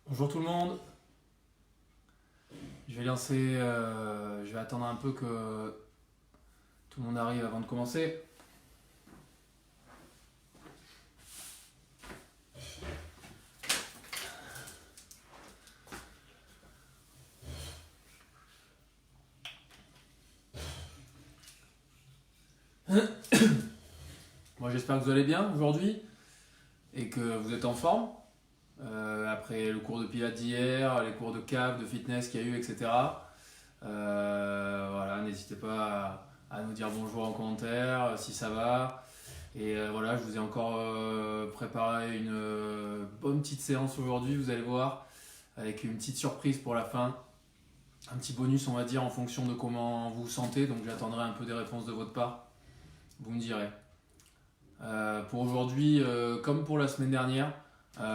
Bonjour tout le monde, je vais attendre un peu que tout le monde arrive avant de commencer. Moi j'espère que vous allez bien aujourd'hui et que vous êtes en forme. Après le cours de pilates d'hier, les cours de cave, de fitness qu'il y a eu, etc. Voilà, n'hésitez pas à nous dire bonjour en commentaire si ça va. Et voilà, je vous ai encore préparé une bonne petite séance aujourd'hui, vous allez voir, avec une petite surprise pour la fin. Un petit bonus, on va dire, en fonction de comment vous vous sentez. Donc j'attendrai un peu des réponses de votre part. Vous me direz. Pour aujourd'hui, comme pour la semaine dernière, je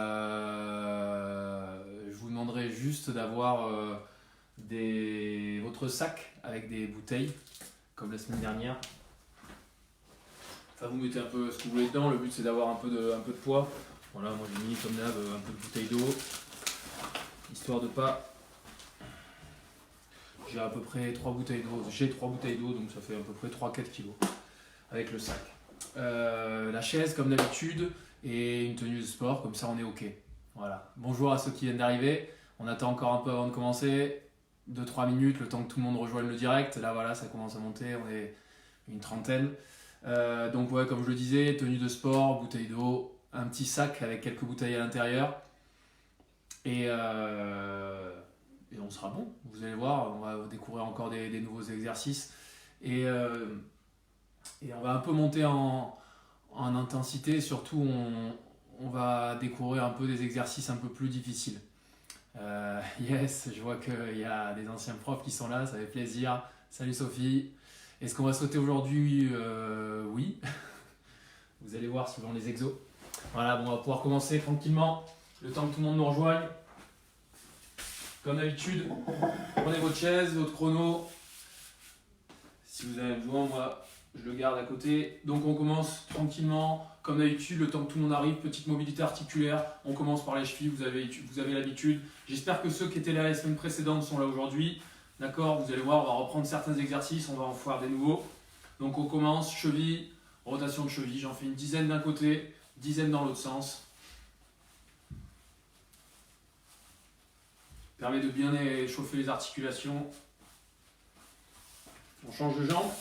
vous demanderai juste d'avoir votre sac avec des bouteilles, comme la semaine dernière. Enfin, vous mettez un peu ce que vous voulez dedans. Le but c'est d'avoir un peu de poids. Voilà, moi j'ai mis comme d'hab un peu de bouteille d'eau, histoire de pas. J'ai à peu près 3 bouteilles d'eau. J'ai 3 bouteilles d'eau, donc ça fait à peu près 3-4 kilos avec le sac. La chaise comme d'habitude et une tenue de sport, comme ça on est ok. Voilà. Bonjour à ceux qui viennent d'arriver. On attend encore un peu avant de commencer. 2-3 minutes, le temps que tout le monde rejoigne le direct. Là voilà, ça commence à monter, on est une trentaine. Donc ouais, comme je le disais, tenue de sport, bouteille d'eau, un petit sac avec quelques bouteilles à l'intérieur. Et on sera bon. Vous allez voir, on va découvrir encore des nouveaux exercices. Et on va un peu monter en intensité. Surtout, on va découvrir un peu des exercices un peu plus difficiles. Yes, je vois qu'il y a des anciens profs qui sont là, ça fait plaisir. Salut Sophie. Est-ce qu'on va sauter aujourd'hui? Oui. Vous allez voir suivant les exos. Voilà, bon, on va pouvoir commencer tranquillement. Le temps que tout le monde nous rejoigne. Comme d'habitude, prenez votre chaise, votre chrono. Si vous avez besoin, moi, je le garde à côté. Donc on commence tranquillement. Comme d'habitude, le temps que tout le monde arrive, petite mobilité articulaire. On commence par les chevilles, vous avez l'habitude. J'espère que ceux qui étaient là la semaine précédente sont là aujourd'hui. D'accord, vous allez voir, on va reprendre certains exercices, on va en faire des nouveaux. Donc on commence, cheville, rotation de cheville. J'en fais une dizaine d'un côté, dizaine dans l'autre sens. Permet de bien échauffer les articulations. On change de jambe,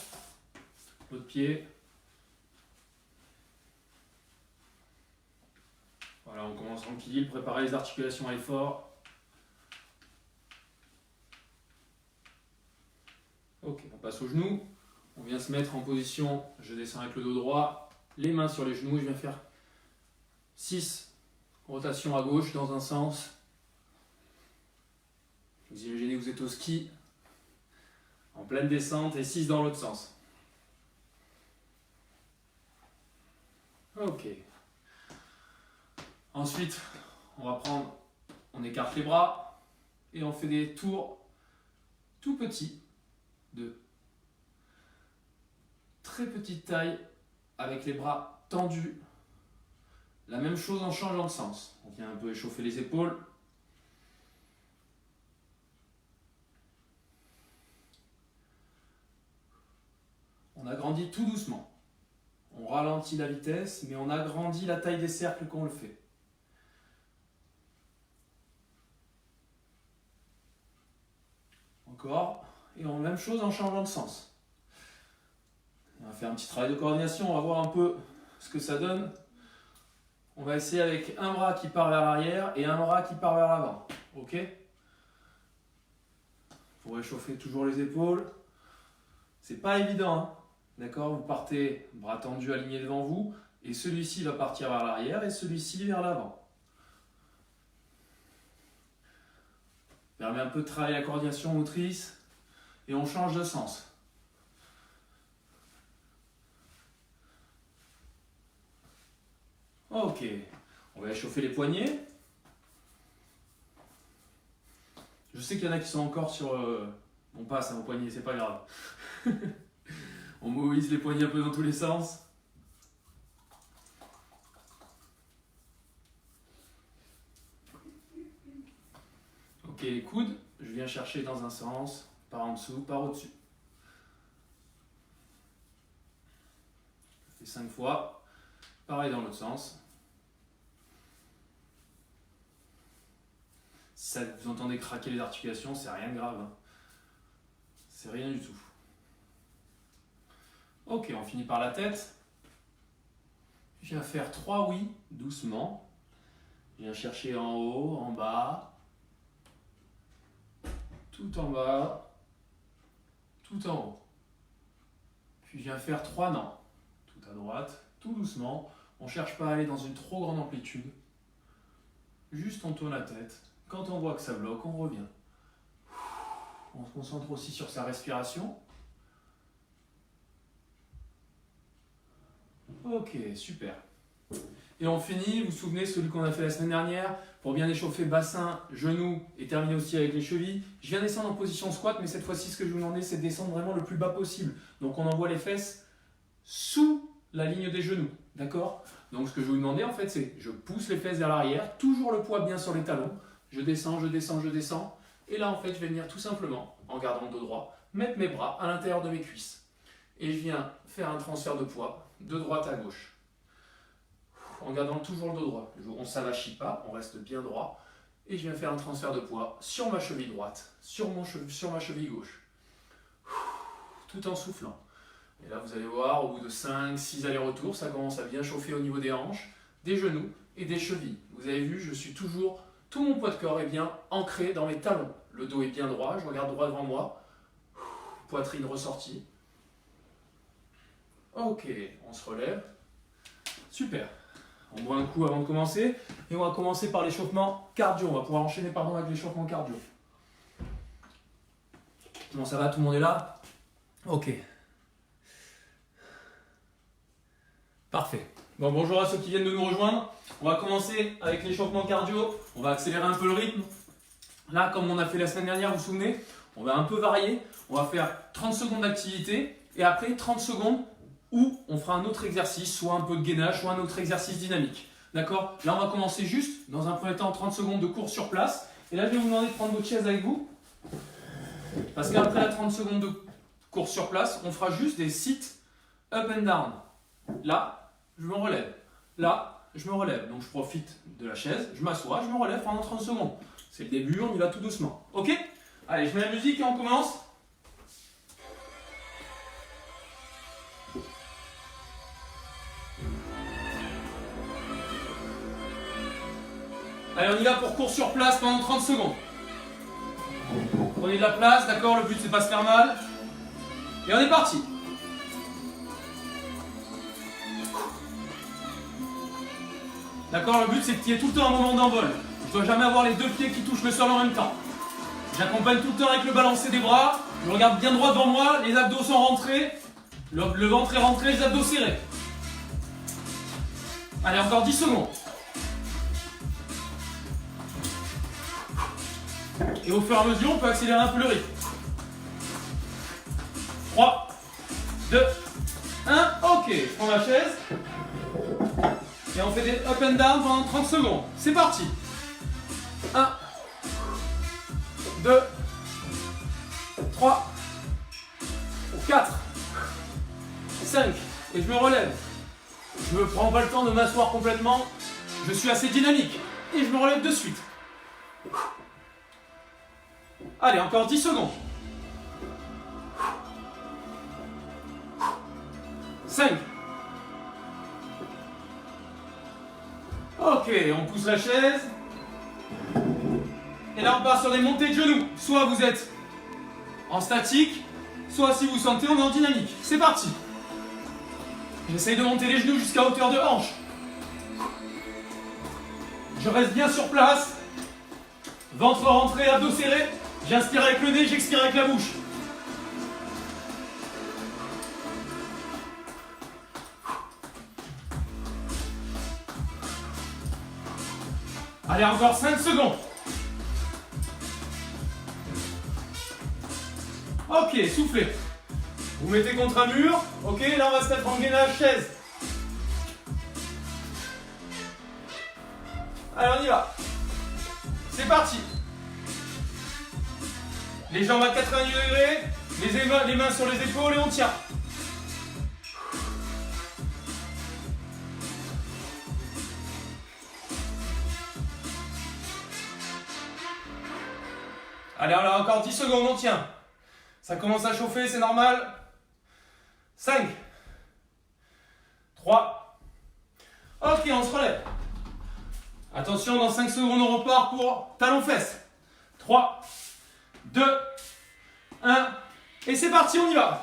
l'autre pied. Voilà, on commence tranquille, préparer les articulations à l'effort. Ok, on passe aux genoux. On vient se mettre en position, je descends avec le dos droit, les mains sur les genoux, je viens faire 6 rotations à gauche dans un sens. Vous imaginez que vous êtes au ski, en pleine descente, et 6 dans l'autre sens. Ok. Ensuite, on écarte les bras et on fait des tours tout petits, de très petite taille, avec les bras tendus. La même chose en changeant de sens. On vient un peu échauffer les épaules. On agrandit tout doucement. On ralentit la vitesse, mais on agrandit la taille des cercles qu'on le fait. Encore. Et on même chose en changeant de sens. On va faire un petit travail de coordination, on va voir un peu ce que ça donne. On va essayer avec un bras qui part vers l'arrière et un bras qui part vers l'avant. Ok? Pour réchauffer toujours les épaules. C'est pas évident, hein? D'accord? Vous partez bras tendus alignés devant vous et celui-ci va partir vers l'arrière et celui-ci vers l'avant. Permet un peu de travailler la coordination motrice et on change de sens. Ok, on va échauffer les poignets. Je sais qu'il y en a qui sont encore sur... On passe à vos poignets, c'est pas grave. On mobilise les poignets un peu dans tous les sens. appliquer les coudes, je viens chercher dans un sens, par en dessous, par au-dessus. Je fais 5 fois. Pareil dans l'autre sens. Si vous entendez craquer les articulations, c'est rien de grave. Hein. C'est rien du tout. Ok, on finit par la tête. Je viens faire 3 oui, doucement. Je viens chercher en haut, en bas, tout en bas, tout en haut. Puis je viens faire 3 non. Tout à droite, tout doucement. On ne cherche pas à aller dans une trop grande amplitude. Juste on tourne la tête. Quand on voit que ça bloque, on revient. On se concentre aussi sur sa respiration. Ok, super. Et on finit, vous vous souvenez, celui qu'on a fait la semaine dernière, pour bien échauffer bassin, genoux et terminer aussi avec les chevilles. Je viens descendre en position squat, mais cette fois-ci, ce que je vous demande, c'est de descendre vraiment le plus bas possible. Donc on envoie les fesses sous la ligne des genoux, d'accord? Donc ce que je vais vous demander, en fait, c'est je pousse les fesses vers l'arrière, toujours le poids bien sur les talons. Je descends, je descends, je descends. Et là, en fait, je vais venir tout simplement, en gardant le dos droit, mettre mes bras à l'intérieur de mes cuisses. Et je viens faire un transfert de poids de droite à gauche. En gardant toujours le dos droit. On ne s'avachit pas, on reste bien droit. Et je viens faire un transfert de poids sur ma cheville droite, sur ma cheville gauche. Tout en soufflant. Et là, vous allez voir, au bout de 5-6 allers-retours, ça commence à bien chauffer au niveau des hanches, des genoux et des chevilles. Vous avez vu, je suis toujours, tout mon poids de corps est bien ancré dans mes talons. Le dos est bien droit, je regarde droit devant moi. Poitrine ressortie. Ok, on se relève. Super. On boit un coup avant de commencer. Et on va commencer par l'échauffement cardio. On va pouvoir enchaîner avec l'échauffement cardio. Comment ça va? Tout le monde est là? Ok. Parfait. Bon, bonjour à ceux qui viennent de nous rejoindre. On va commencer avec l'échauffement cardio. On va accélérer un peu le rythme. Là, comme on a fait la semaine dernière, vous vous souvenez, on va un peu varier. On va faire 30 secondes d'activité et après 30 secondes où on fera un autre exercice, soit un peu de gainage, soit un autre exercice dynamique. D'accord? Là, on va commencer juste, dans un premier temps, 30 secondes de course sur place. Et là, je vais vous demander de prendre votre chaise avec vous. Parce qu'après la 30 secondes de course sur place, on fera juste des sit up and down. Là, je me relève. Là, je me relève. Donc, je profite de la chaise, je m'assois, je me relève pendant 30 secondes. C'est le début, on y va tout doucement. Ok? Allez, je mets la musique et on commence. Allez, on y va pour course sur place pendant 30 secondes. Prenez de la place, d'accord? Le but, c'est pas se faire mal. Et on est parti. D'accord? Le but, c'est qu'il y ait tout le temps un moment d'envol. Je ne dois jamais avoir les deux pieds qui touchent le sol en même temps. J'accompagne tout le temps avec le balancé des bras. Je regarde bien droit devant moi. Les abdos sont rentrés. Le ventre est rentré, les abdos serrés. Allez, encore 10 secondes. Et au fur et à mesure, on peut accélérer un peu le rythme. 3, 2, 1. Ok, je prends ma chaise. Et on fait des up and down pendant 30 secondes. C'est parti. 1, 2, 3, 4, 5. Et je me relève. Je ne prends pas le temps de m'asseoir complètement. Je suis assez dynamique. Et je me relève de suite. Allez, encore 10 secondes. 5. Ok, on pousse la chaise. Et là, on part sur des montées de genoux. Soit vous êtes en statique, soit si vous sentez, on est en dynamique. C'est parti. J'essaye de monter les genoux jusqu'à hauteur de hanche. Je reste bien sur place. Ventre rentré, abdos serrés. J'inspire avec le nez, j'expire avec la bouche. Allez, encore 5 secondes. Ok, soufflez. Vous mettez contre un mur. Ok, là on va se mettre en gainage chaise. Allez, on y va. C'est parti. Les jambes à 90 degrés, les mains sur les épaules et on tient. Allez, on a encore 10 secondes, on tient. Ça commence à chauffer, c'est normal. 5, 3, ok, on se relève. Attention, dans 5 secondes, on repart pour talons-fesses. 3, 2, 1, et c'est parti, on y va.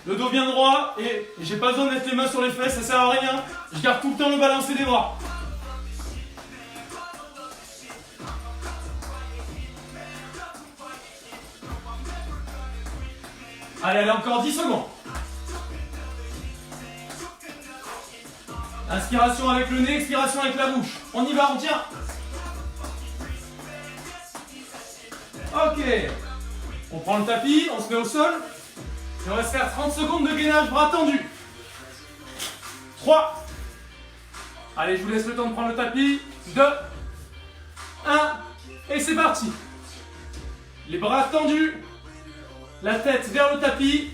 Le dos bien droit et j'ai pas besoin de mettre les mains sur les fesses, ça sert à rien. Je garde tout le temps le balancé des bras. Allez, encore 10 secondes. Inspiration avec le nez, expiration avec la bouche. On y va, on tient. Ok. On prend le tapis, on se met au sol. Et on va se faire 30 secondes de gainage, bras tendus. 3. Allez, je vous laisse le temps de prendre le tapis. 2, 1. Et c'est parti. Les bras tendus. La tête vers le tapis.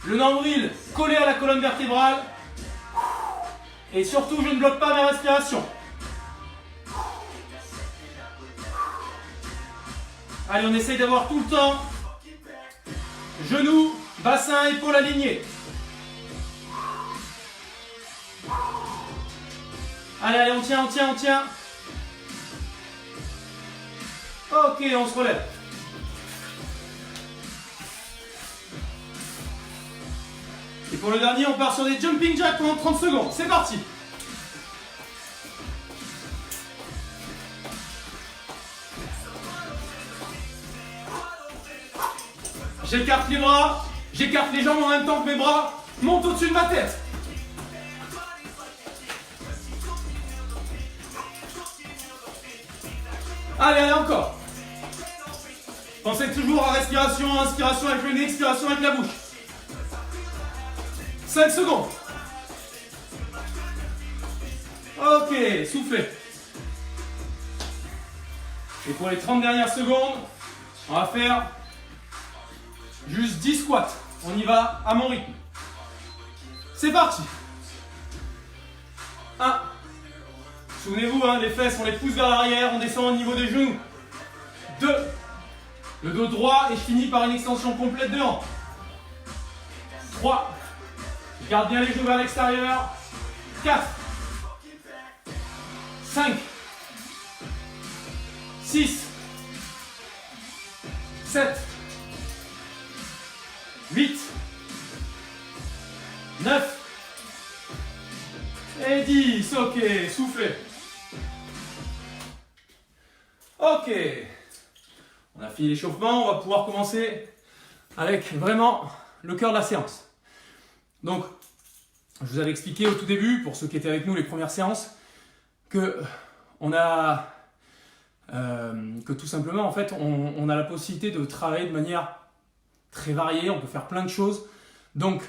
Le nombril collé à la colonne vertébrale. Et surtout, je ne bloque pas mes respirations. Allez, on essaye d'avoir tout le temps genoux, bassin, épaules alignés. Allez, allez, on tient, on tient, on tient. Ok, on se relève. Et pour le dernier, on part sur des jumping jacks pendant 30 secondes. C'est parti. J'écarte les bras, j'écarte les jambes en même temps que mes bras montent au-dessus de ma tête. Allez, allez, encore. Pensez toujours à respiration, inspiration avec le nez, expiration avec la bouche. 5 secondes. Ok, soufflez. Et pour les 30 dernières secondes, on va faire juste 10 squats. On y va à mon rythme. C'est parti. 1. Souvenez-vous, hein, les fesses, on les pousse vers l'arrière, on descend au niveau des genoux. 2. Le dos droit et je finis par une extension complète de hanche. 3. Je garde bien les genoux vers l'extérieur. 4. 5. 6. 7. 8. 9. Et 10. Ok, soufflez. Ok. On a fini l'échauffement, on va pouvoir commencer avec vraiment le cœur de la séance. Donc, je vous avais expliqué au tout début, pour ceux qui étaient avec nous les premières séances, que tout simplement, en fait, on a la possibilité de travailler de manière très variée, on peut faire plein de choses. Donc,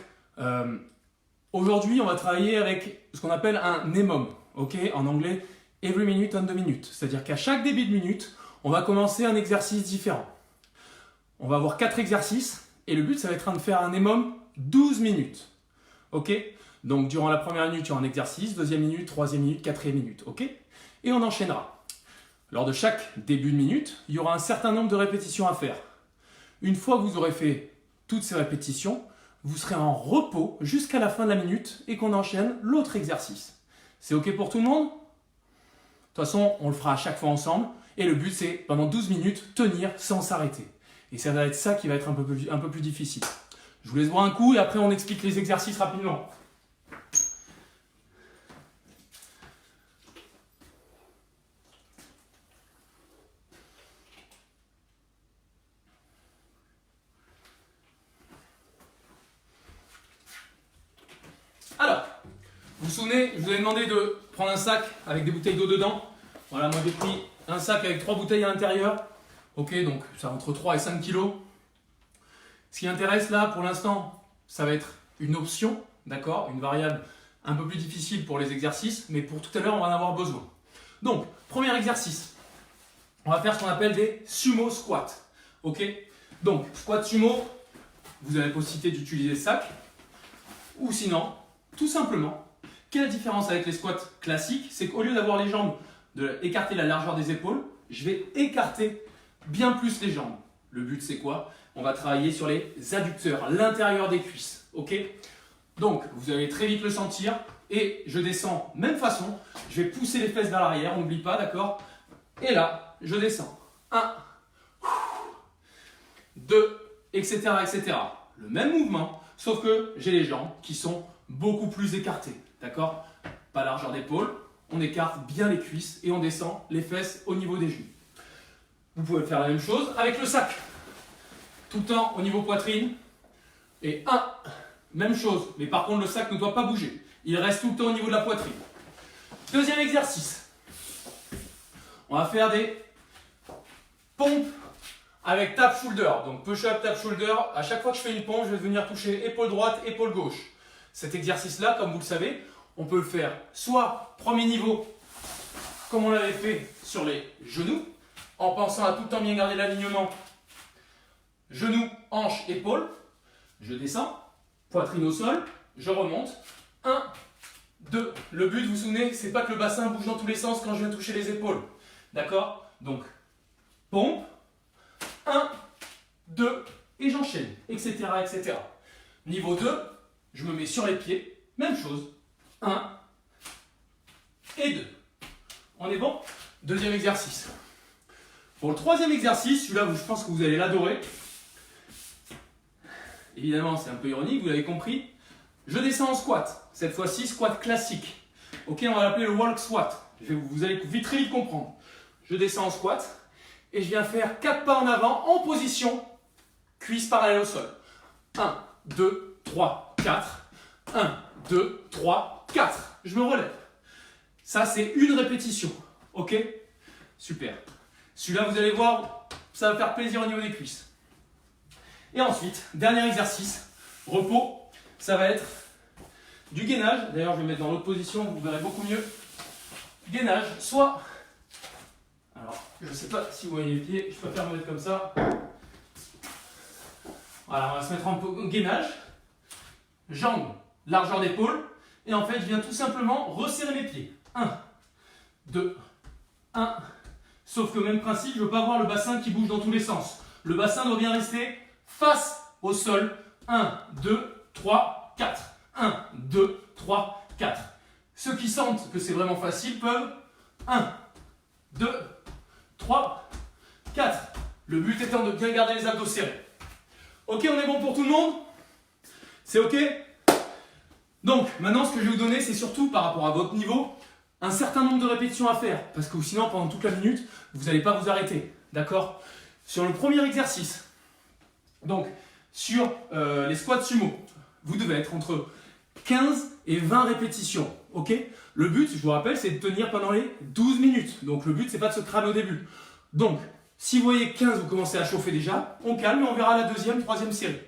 aujourd'hui, on va travailler avec ce qu'on appelle un EMOM, okay? En anglais, every minute on the minute. C'est-à-dire qu'à chaque début de minute, on va commencer un exercice différent. On va avoir 4 exercices et le but, ça va être de faire un EMOM 12 minutes. Ok? Donc, durant la première minute, il y aura un exercice, deuxième minute, troisième minute, quatrième minute. Ok? Et on enchaînera. Lors de chaque début de minute, il y aura un certain nombre de répétitions à faire. Une fois que vous aurez fait toutes ces répétitions, vous serez en repos jusqu'à la fin de la minute et qu'on enchaîne l'autre exercice. C'est ok pour tout le monde? De toute façon, on le fera à chaque fois ensemble. Et le but, c'est pendant 12 minutes, tenir sans s'arrêter. Et ça va être ça qui va être un peu plus difficile. Je vous laisse boire un coup et après on explique les exercices rapidement. Alors, vous vous souvenez, je vous ai demandé de prendre un sac avec des bouteilles d'eau dedans. Voilà, moi j'ai pris un sac avec 3 bouteilles à l'intérieur. Ok, donc ça entre 3 et 5 kilos. Ce qui intéresse là, pour l'instant, ça va être une option, d'accord, une variable un peu plus difficile pour les exercices, mais pour tout à l'heure, on va en avoir besoin. Donc, premier exercice, on va faire ce qu'on appelle des sumo squats. Ok, Donc, squat sumo, vous avez la possibilité d'utiliser le sac. Ou sinon, tout simplement, quelle est la différence avec les squats classiques? C'est qu'au lieu d'avoir les jambes, d'écarter la largeur des épaules, je vais écarter bien plus les jambes. Le but, c'est quoi? On va travailler sur les adducteurs, l'intérieur des cuisses. Ok? Donc, vous allez très vite le sentir. Et je descends, même façon. Je vais pousser les fesses vers l'arrière, on n'oublie pas, d'accord? Et là, je descends. 1, 2, etc., etc. Le même mouvement, sauf que j'ai les jambes qui sont beaucoup plus écartées. D'accord? Pas largeur d'épaule. On écarte bien les cuisses et on descend les fesses au niveau des genoux. Vous pouvez faire la même chose avec le sac. Tout le temps au niveau poitrine. Et 1, même chose. Mais par contre, le sac ne doit pas bouger. Il reste tout le temps au niveau de la poitrine. Deuxième exercice. On va faire des pompes avec tap shoulder. Donc push-up, tap shoulder. À chaque fois que je fais une pompe, je vais venir toucher épaule droite, épaule gauche. Cet exercice-là, comme vous le savez, on peut le faire soit premier niveau, comme on l'avait fait sur les genoux, en pensant à tout le temps bien garder l'alignement. Genoux, hanches, épaules. Je descends, poitrine au sol, je remonte. 1, 2. Le but, vous vous souvenez, c'est pas que le bassin bouge dans tous les sens quand je viens toucher les épaules. D'accord? Donc, pompe. 1, 2, et j'enchaîne, etc., etc. Niveau 2, je me mets sur les pieds. Même chose. 1 et 2. On est bon? Deuxième exercice. Pour le troisième exercice, celui-là, je pense que vous allez l'adorer. Évidemment, c'est un peu ironique, vous l'avez compris. Je descends en squat. Cette fois-ci, squat classique. Ok, on va l'appeler le walk squat. Vous allez très vite comprendre. Je descends en squat et je viens faire 4 pas en avant en position cuisse parallèle au sol. 1, 2, 3, 4. 1, 2, 3, 4. Je me relève. Ça, c'est une répétition. Ok? Super. Celui-là, vous allez voir, ça va faire plaisir au niveau des cuisses. Et ensuite, dernier exercice, repos. Ça va être du gainage. D'ailleurs, je vais me mettre dans l'autre position, vous verrez beaucoup mieux. Gainage, soit... Alors, je ne sais pas si vous voyez les pieds, je préfère me mettre comme ça. Voilà, on va se mettre en gainage. Jambes, largeur d'épaule. Et en fait, je viens tout simplement resserrer mes pieds. 1, 2, 1. Sauf que même principe, je ne veux pas avoir le bassin qui bouge dans tous les sens. Le bassin doit bien rester face au sol. 1, 2, 3, 4. 1, 2, 3, 4. Ceux qui sentent que c'est vraiment facile peuvent 1, 2, 3, 4. Le but étant de bien garder les abdos serrés. Ok, on est bon pour tout le monde? C'est ok? Donc, maintenant, ce que je vais vous donner, c'est surtout par rapport à votre niveau, un certain nombre de répétitions à faire. Parce que sinon, pendant toute la minute, vous n'allez pas vous arrêter. D'accord? Sur le premier exercice, donc, sur les squats sumo, vous devez être entre 15 et 20 répétitions. Ok? Le but, je vous rappelle, c'est de tenir pendant les 12 minutes. Donc, le but, c'est pas de se cramer au début. Donc, si vous voyez 15, vous commencez à chauffer déjà, on calme et on verra la deuxième, troisième série.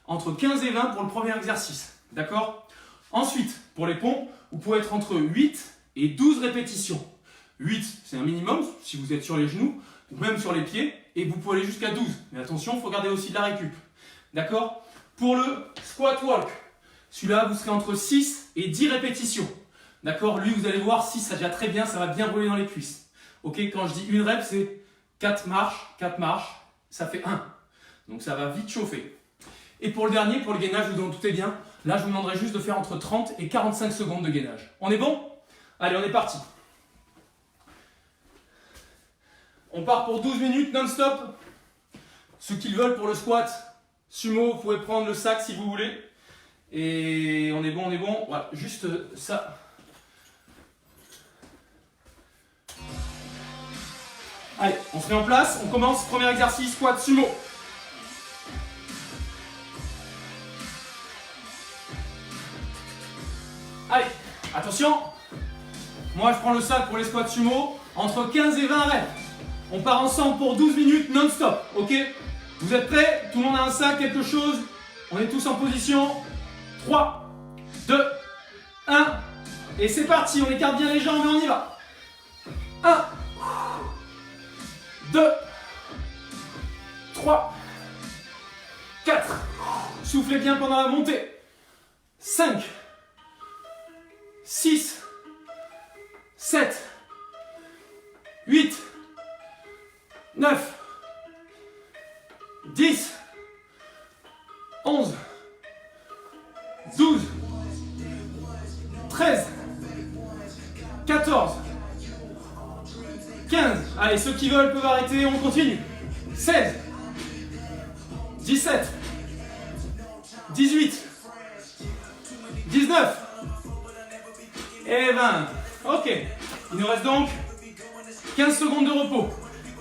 Entre 15 et 20 pour le premier exercice. D'accord? Ensuite, pour les pompes, vous pouvez être entre 8 et 12 répétitions. 8, c'est un minimum si vous êtes sur les genoux ou même sur les pieds. Et vous pouvez aller jusqu'à 12. Mais attention, il faut garder aussi de la récup. D'accord? Pour le squat walk, celui-là, vous serez entre 6 et 10 répétitions. D'accord? Lui, vous allez voir, 6, ça déjà très bien, ça va bien rouler dans les cuisses. Ok? Quand je dis une rep, c'est 4 marches, ça fait 1. Donc ça va vite chauffer. Et pour le dernier, pour le gainage, vous en doutez bien, là, je vous demanderai juste de faire entre 30 et 45 secondes de gainage. On est bon? Allez, on est parti. On part pour 12 minutes non-stop. Ceux qui le veulent pour le squat sumo, vous pouvez prendre le sac si vous voulez. Et on est bon, on est bon. Voilà, juste ça. Allez, on se met en place. On commence. Premier exercice, squat sumo. Allez, attention. Moi, je prends le sac pour les squats sumo. Entre 15 et 20 reps. On part ensemble pour 12 minutes non-stop, ok? Vous êtes prêts? Tout le monde a un sac, quelque chose? On est tous en position. 3, 2, 1. Et c'est parti, on écarte bien les jambes et on y va. 1, 2, 3, Soufflez bien pendant la montée. 5, 6, 7, 8, 9, 10, 11, 12, 13, 14, 15. Allez, ceux qui veulent peuvent arrêter, on continue. 16, 17, 18, 19 et 20. Ok, il nous reste donc 15 secondes de repos.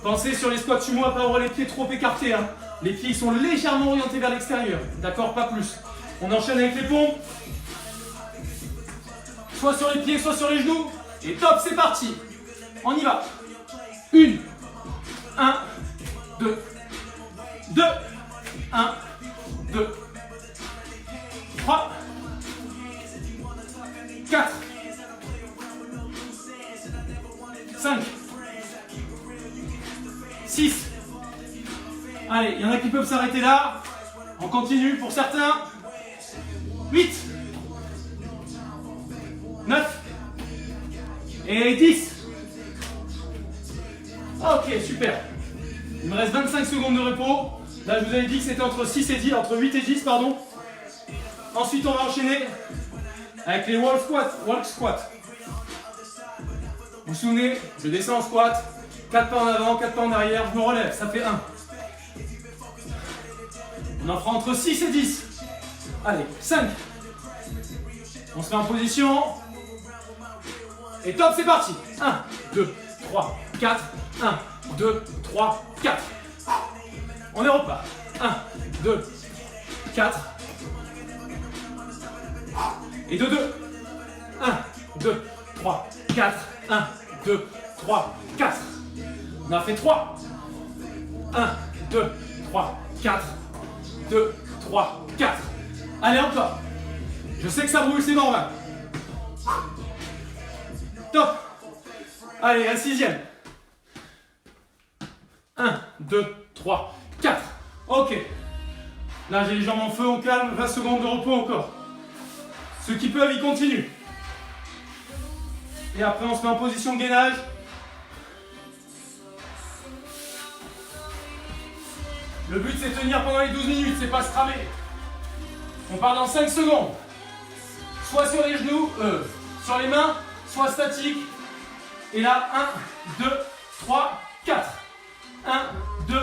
Pensez sur les squats sumo à pas avoir les pieds trop écartés. Hein. Les pieds sont légèrement orientés vers l'extérieur. D'accord, pas plus. On enchaîne avec les pompes. Soit sur les pieds, soit sur les genoux. Et top, c'est parti. On y va. 1, 1, 2, 2, 1, 2, 3, 4, 5, 6. Allez, il y en a qui peuvent s'arrêter là. On continue pour certains. 8, 9 et 10. Ok, super. Il me reste 25 secondes de repos. Là, je vous avais dit que c'était entre 6 et 10, entre 8 et 10, pardon. Ensuite, on va enchaîner avec les wall squats. Vous vous souvenez, je descends en squat, 4 pas en avant, 4 pas en arrière, je me relève, ça fait 1. On en fera entre 6 et 10. Allez, 5. On se met en position. Et top, c'est parti. 1, 2, 3, 4. 1, 2, 3, 4. On est repas. 1, 2, 4. Et 2, 2. 1, 2, 3, 4. 1, 2, 3, 4. On a fait 3. 1, 2, 3, 4. 2, 3, 4. Allez, encore. Je sais que ça brûle, c'est normal. Top. Allez, un sixième. 1, 2, 3, 4. Ok. Là, j'ai les jambes en feu, on calme. 20 secondes de repos encore. Ceux qui peuvent, ils continuent. Et après, on se met en position de gainage. Le but, c'est de tenir pendant les 12 minutes, c'est pas se cramer. On part dans 5 secondes. Soit sur les genoux, sur les mains, soit statique. Et là, 1, 2, 3, 4. 1, 2,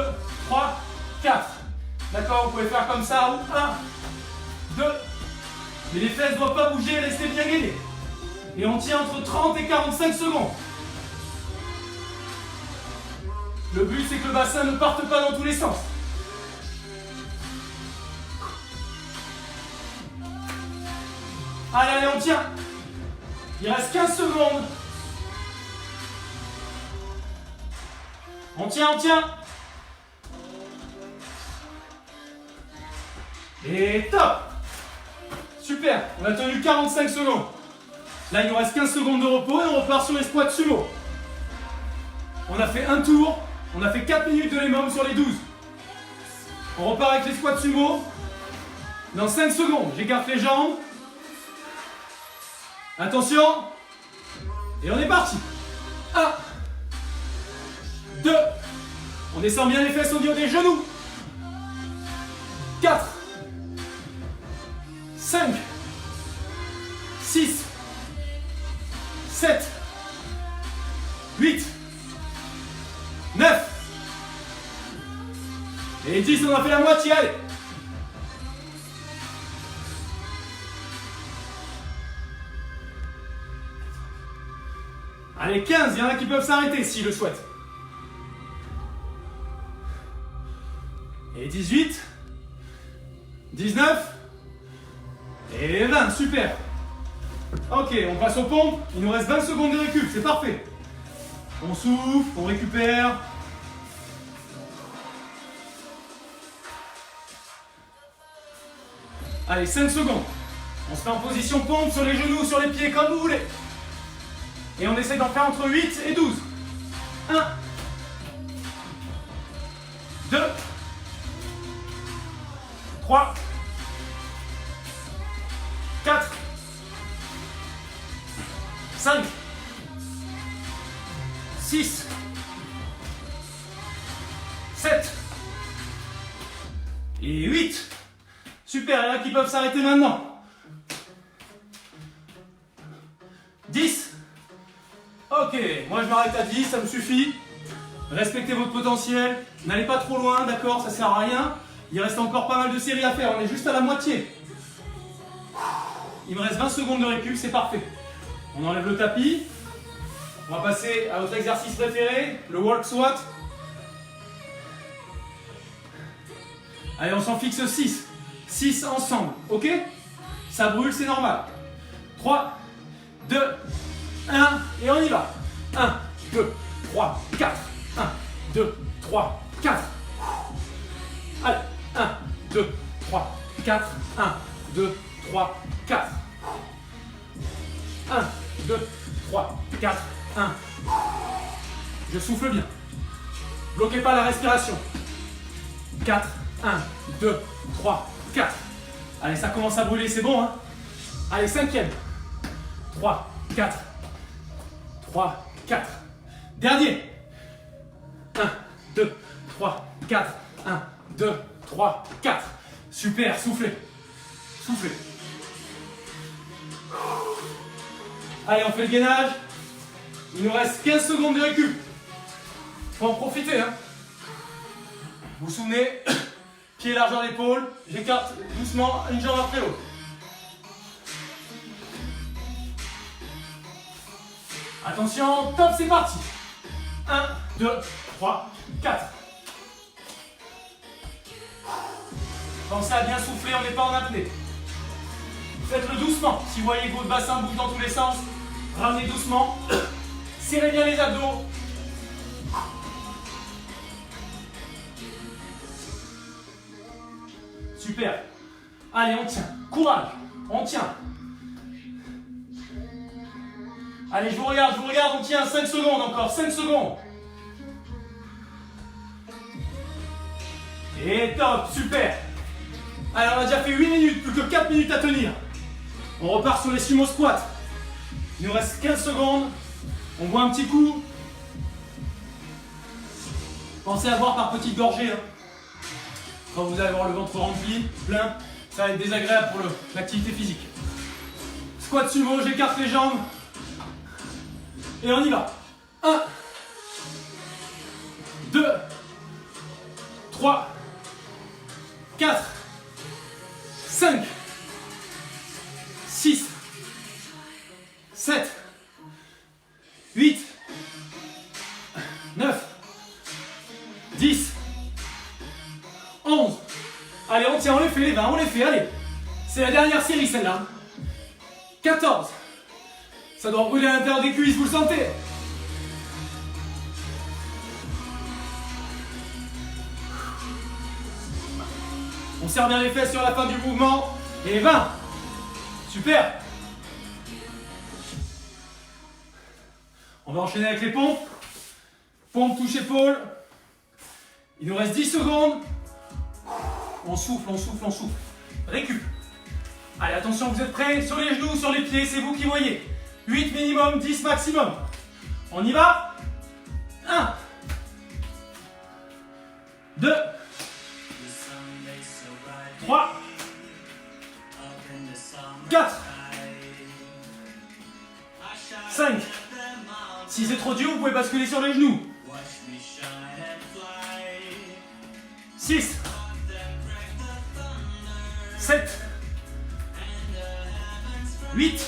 3, 4. D'accord, vous pouvez faire comme ça, ou 1, 2. Mais les fesses ne doivent pas bouger, restez bien gainés. Et on tient entre 30 et 45 secondes. Le but, c'est que le bassin ne parte pas dans tous les sens. Allez, allez, on tient. Il reste 15 secondes. On tient, on tient. Et top. Super, on a tenu 45 secondes. Là, il nous reste 15 secondes de repos et on repart sur les squats sumo. On a fait un tour, on a fait 4 minutes de l'émum sur les 12. On repart avec les squats sumo. Dans 5 secondes, j'écarte les jambes. Attention. Et on est parti. 1, 2. On descend bien les fesses au niveau des genoux. 4, 5, 6, 7, 8, 9 et 10, on a fait la moitié, allez. Allez, 15, il y en a qui peuvent s'arrêter s'ils le souhaitent. Et 18, 19 et 20, super. Ok, on passe aux pompes, il nous reste 20 secondes de récup, c'est parfait. On souffle, on récupère. Allez, 5 secondes. On se met en position pompe sur les genoux, sur les pieds, comme vous voulez. Et on essaie d'en faire entre 8 et 12. 1, 2, 3, Et 8. Super, il y en a qui peuvent s'arrêter maintenant. 10. Ok, moi je m'arrête à 10, ça me suffit. Respectez votre potentiel. N'allez pas trop loin, d'accord, ça sert à rien. Il reste encore pas mal de séries à faire, on est juste à la moitié. Il me reste 20 secondes de récup, c'est parfait. On enlève le tapis. On va passer à votre exercice préféré, le walk squat. Allez, on s'en fixe 6. 6 ensemble, ok? Ça brûle, c'est normal. 3, 2, 1, et on y va. 1, 2, 3, 4. 1, 2, 3, 4. Allez, 1, 2, 3, 4. 1, 2, 3, 4. 1, 2, 3, 4. 1. Je souffle bien. Bloquez pas la respiration. 4. 1, 2, 3, 4. Allez, ça commence à brûler, c'est bon, hein? Allez, 5e. 3, 4. 3, 4. Dernier. 1, 2, 3, 4. 1, 2, 3, 4. Super, soufflez. Soufflez. Allez, on fait le gainage. Il nous reste 15 secondes de récup. Faut en profiter, hein. Vous vous souvenez, pied largeur d'épaule, j'écarte doucement une jambe après l'autre. Attention, top, c'est parti. 1, 2, 3, 4. Pensez à bien souffler, on n'est pas en apnée. Faites-le doucement. Si vous voyez que votre bassin bouge dans tous les sens, ramenez doucement. Serrez bien les abdos. Super. Allez, on tient. Courage. On tient. Allez, je vous regarde, on tient 5 secondes encore, 5 secondes. Et top, super. Allez, on a déjà fait 8 minutes, plus que 4 minutes à tenir. On repart sur les sumo squats. Il nous reste 15 secondes. On boit un petit coup. Pensez à boire par petites gorgées. Hein. Quand vous allez avoir le ventre rempli, plein, ça va être désagréable pour l'activité physique. Squat sumo, j'écarte les jambes. Et on y va. 1, 2, 3, 4, 5, 6, 7, 8, 9, 10, 11. Allez, on tient, on les fait les 20, on les fait, allez. C'est la dernière série celle-là. 14. Ça doit brûler à l'intérieur des cuisses, vous le sentez? On serre bien les fesses sur la fin du mouvement. Et 20. Super. On va enchaîner avec les pompes. Pompe, touche épaule. Il nous reste 10 secondes. On souffle, on souffle, on souffle. Récup. Allez, attention, vous êtes prêts? Sur les genoux, sur les pieds, c'est vous qui voyez. 8 minimum, 10 maximum. On y va. 1, 2, 3, 4, 5. Si c'est trop dur, vous pouvez basculer sur les genoux. 6, 7, 8.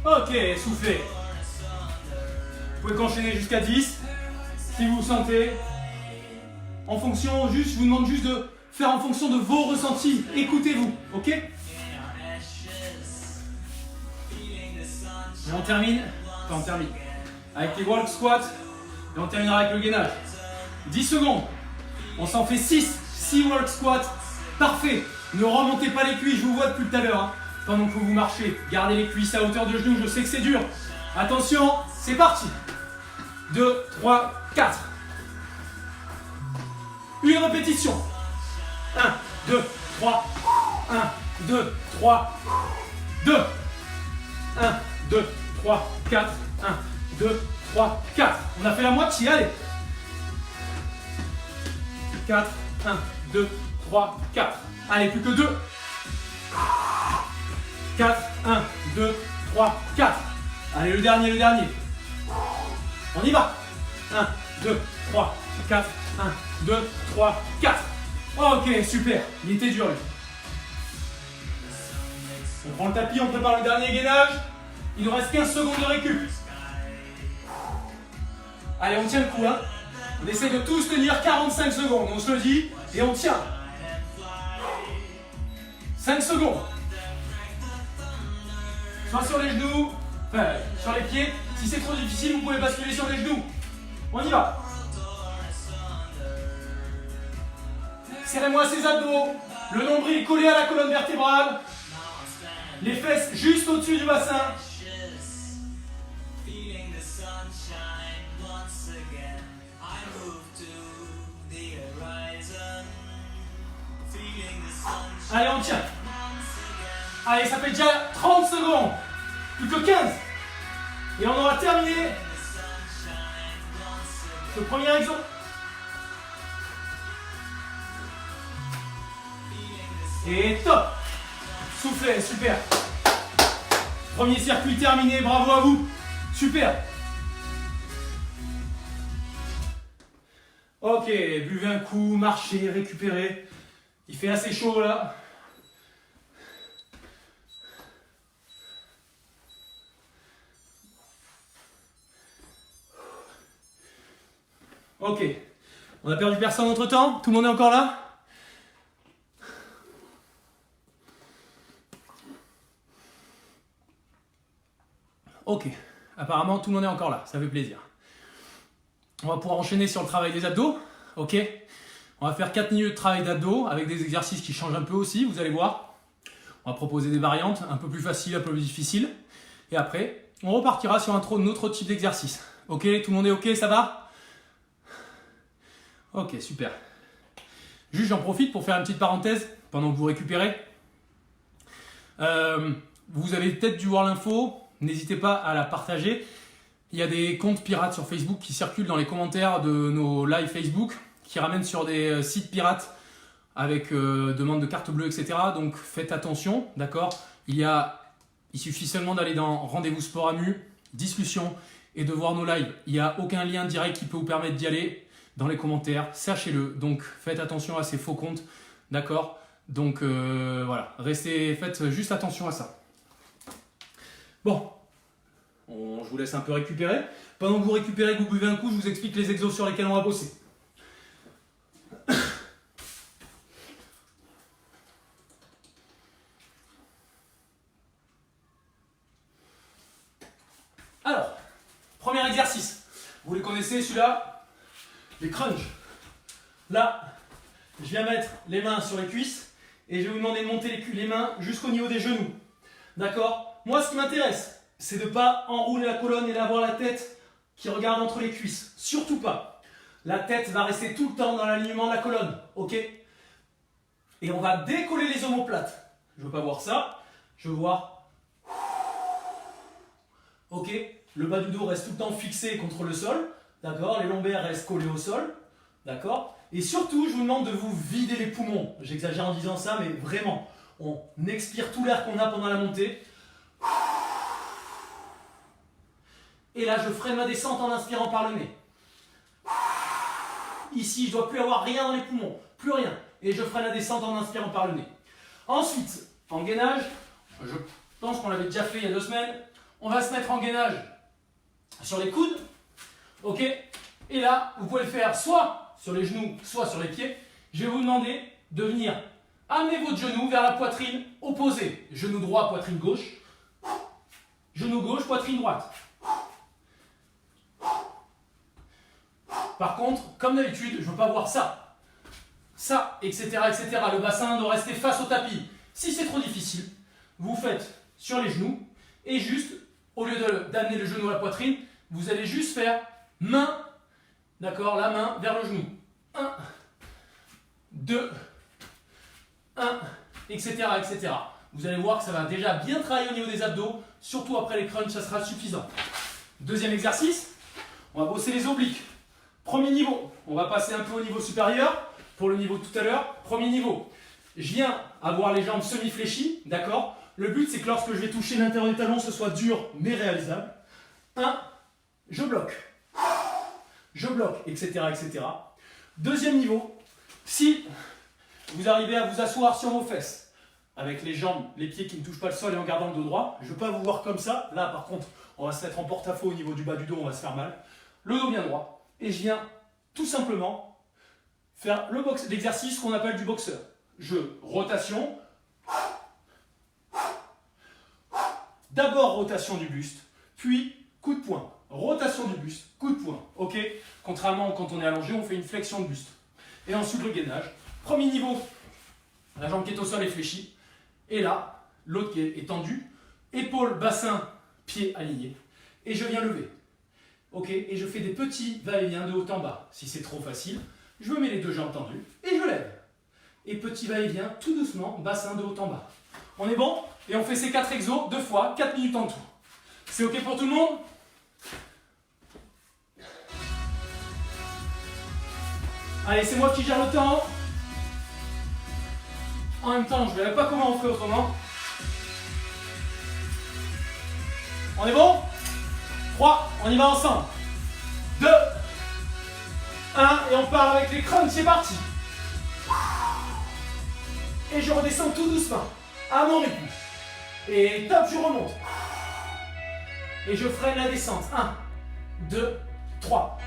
Ok, soufflez. Vous pouvez qu'enchaîner jusqu'à 10 si vous sentez. En fonction, je vous demande juste de faire en fonction de vos ressentis. Écoutez-vous, ok? Et on termine. Enfin, on termine avec les walk squats et on terminera avec le gainage. 10 secondes. On s'en fait 6. 6 walk squats. Parfait. Ne remontez pas les cuisses, je vous vois depuis tout à l'heure. Hein. Pendant que vous marchez, gardez les cuisses à hauteur de genoux, je sais que c'est dur. Attention, c'est parti. 2, 3, 4. Une répétition. 1, 2, 3. 1, 2, 3. 2. 1, 2, 3, 4. 1, 2, 3, 4. On a fait la moitié, allez. 4, 1, 2, 3, 4. Allez, plus que 2. 4, 1, 2, 3, 4. Allez, le dernier, le dernier. On y va. 1, 2, 3, 4. 1, 2, 3, 4. Ok, super. Il était dur, lui. On prend le tapis, on prépare le dernier gainage. Il nous reste 15 secondes de récup. Allez, on tient le coup, hein. On essaie de tous tenir 45 secondes. On se le dit et on tient. 5 secondes. Soit sur les genoux, enfin sur les pieds. Si c'est trop difficile, vous pouvez basculer sur les genoux. On y va. Serrez-moi ces abdos. Le nombril collé à la colonne vertébrale. Les fesses juste au-dessus du bassin. Allez, on tient. Allez, ça fait déjà 30 secondes. Plus que 15. Et on aura terminé ce premier exo. Et top. Soufflez, super. Premier circuit terminé, bravo à vous. Super. Ok, buvez un coup, marchez, récupérez. Il fait assez chaud là. Ok. On a perdu personne entre temps? Tout le monde est encore là? Ok. Apparemment, tout le monde est encore là. Ça fait plaisir. On va pouvoir enchaîner sur le travail des abdos. Ok. On va faire 4 minutes de travail d'abdos avec des exercices qui changent un peu aussi, vous allez voir. On va proposer des variantes un peu plus faciles, un peu plus difficiles. Et après, on repartira sur un autre type d'exercice. Ok, tout le monde est ok, ça va? Ok, super. Juste, j'en profite pour faire une petite parenthèse pendant que vous récupérez. Vous avez peut-être dû voir l'info, n'hésitez pas à la partager. Il y a des comptes pirates sur Facebook qui circulent dans les commentaires de nos lives Facebook, qui ramènent sur des sites pirates avec demande de carte bleue, etc. Donc faites attention, d'accord? Il suffit seulement d'aller dans Rendez-vous Sport Amu, discussion, et de voir nos lives. Il n'y a aucun lien direct qui peut vous permettre d'y aller dans les commentaires, sachez-le. Donc faites attention à ces faux comptes, d'accord? Donc voilà, faites juste attention à ça. Bon, je vous laisse un peu récupérer. Pendant que vous récupérez, que vous buvez un coup, je vous explique les exos sur lesquels on va bosser. Alors, premier exercice. Vous les connaissez celui-là? Les crunchs. Là, je viens mettre les mains sur les cuisses et je vais vous demander de monter les mains jusqu'au niveau des genoux. D'accord? Moi, ce qui m'intéresse, c'est de ne pas enrouler la colonne et d'avoir la tête qui regarde entre les cuisses. Surtout pas. La tête va rester tout le temps dans l'alignement de la colonne. Ok? Et on va décoller les omoplates. Je ne veux pas voir ça. Je veux voir. Ok? Le bas du dos reste tout le temps fixé contre le sol. D'accord? Les lombaires restent collés au sol. D'accord? Et surtout, je vous demande de vous vider les poumons. J'exagère en disant ça, mais vraiment. On expire tout l'air qu'on a pendant la montée. Et là, je freine ma descente en inspirant par le nez. Ici, je ne dois plus avoir rien dans les poumons. Plus rien. Et je freine la descente en inspirant par le nez. Ensuite, en gainage, je pense qu'on l'avait déjà fait il y a 2 semaines. On va se mettre en gainage sur les coudes. Ok? Et là, vous pouvez le faire soit sur les genoux, soit sur les pieds. Je vais vous demander de venir amener votre genou vers la poitrine opposée. Genou droit, poitrine gauche. Genou gauche, poitrine droite. Par contre, comme d'habitude, je ne veux pas voir ça. Ça, etc., etc. Le bassin doit rester face au tapis. Si c'est trop difficile, vous faites sur les genoux et juste, au lieu d'amener le genou à la poitrine, vous allez juste faire main, d'accord, la main vers le genou. 1, 2, 1, etc., etc. Vous allez voir que ça va déjà bien travailler au niveau des abdos, surtout après les crunchs, ça sera suffisant. Deuxième exercice, on va bosser les obliques. Premier niveau, on va passer un peu au niveau supérieur. pour le niveau de tout à l'heure. Premier niveau, je viens avoir les jambes semi-fléchies, d'accord? Le but, c'est que lorsque je vais toucher l'intérieur des talons, ce soit dur mais réalisable. 1, je bloque, etc., etc. Deuxième niveau, si vous arrivez à vous asseoir sur vos fesses, avec les jambes, les pieds qui ne touchent pas le sol et en gardant le dos droit, je ne veux pas vous voir comme ça. Là, par contre, on va se mettre en porte-à-faux au niveau du bas du dos, on va se faire mal. Le dos bien droit. Et je viens tout simplement faire l'exercice qu'on appelle du boxeur. Rotation. D'abord rotation du buste, puis coup de poing. Rotation du buste, coup de poing. Ok? Contrairement quand on est allongé, on fait une flexion de buste. Et ensuite le gainage. Premier niveau, la jambe qui est au sol est fléchie. Et là, l'autre qui est tendu. Épaule, bassin, pied alignés. Et je viens lever. Ok? Et je fais des petits va-et-vient de haut en bas. Si c'est trop facile, je me mets les deux jambes tendues et je lève. Et petit va-et-vient tout doucement, bassin de haut en bas. On est bon? Et on fait ces 4 exos 2 fois, 4 minutes en tout. C'est ok pour tout le monde? Allez, c'est moi qui gère le temps. En même temps, je ne verrai pas comment on fait autrement. On est bon? 3, on y va ensemble. 2, 1, et on part avec les crunchs, c'est parti. Et je redescends tout doucement, à mon rythme. Et top, je remonte. Et je freine la descente. 1, 2, 3.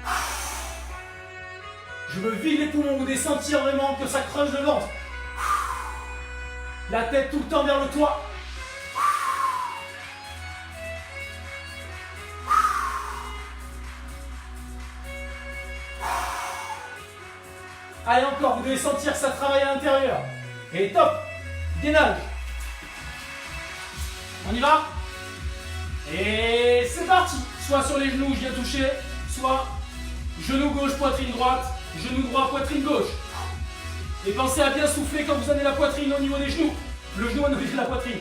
Je veux vide les poumons, vous sentir vraiment que ça creuse le ventre. La tête tout le temps vers le toit. Allez encore, vous devez sentir que ça travaille à l'intérieur. Et top, gainage. On y va? Et c'est parti. Soit sur les genoux, je viens toucher, soit genou gauche, poitrine droite, genou droit, poitrine gauche. Et pensez à bien souffler quand vous avez la poitrine au niveau des genoux. Le genou au niveau de la poitrine.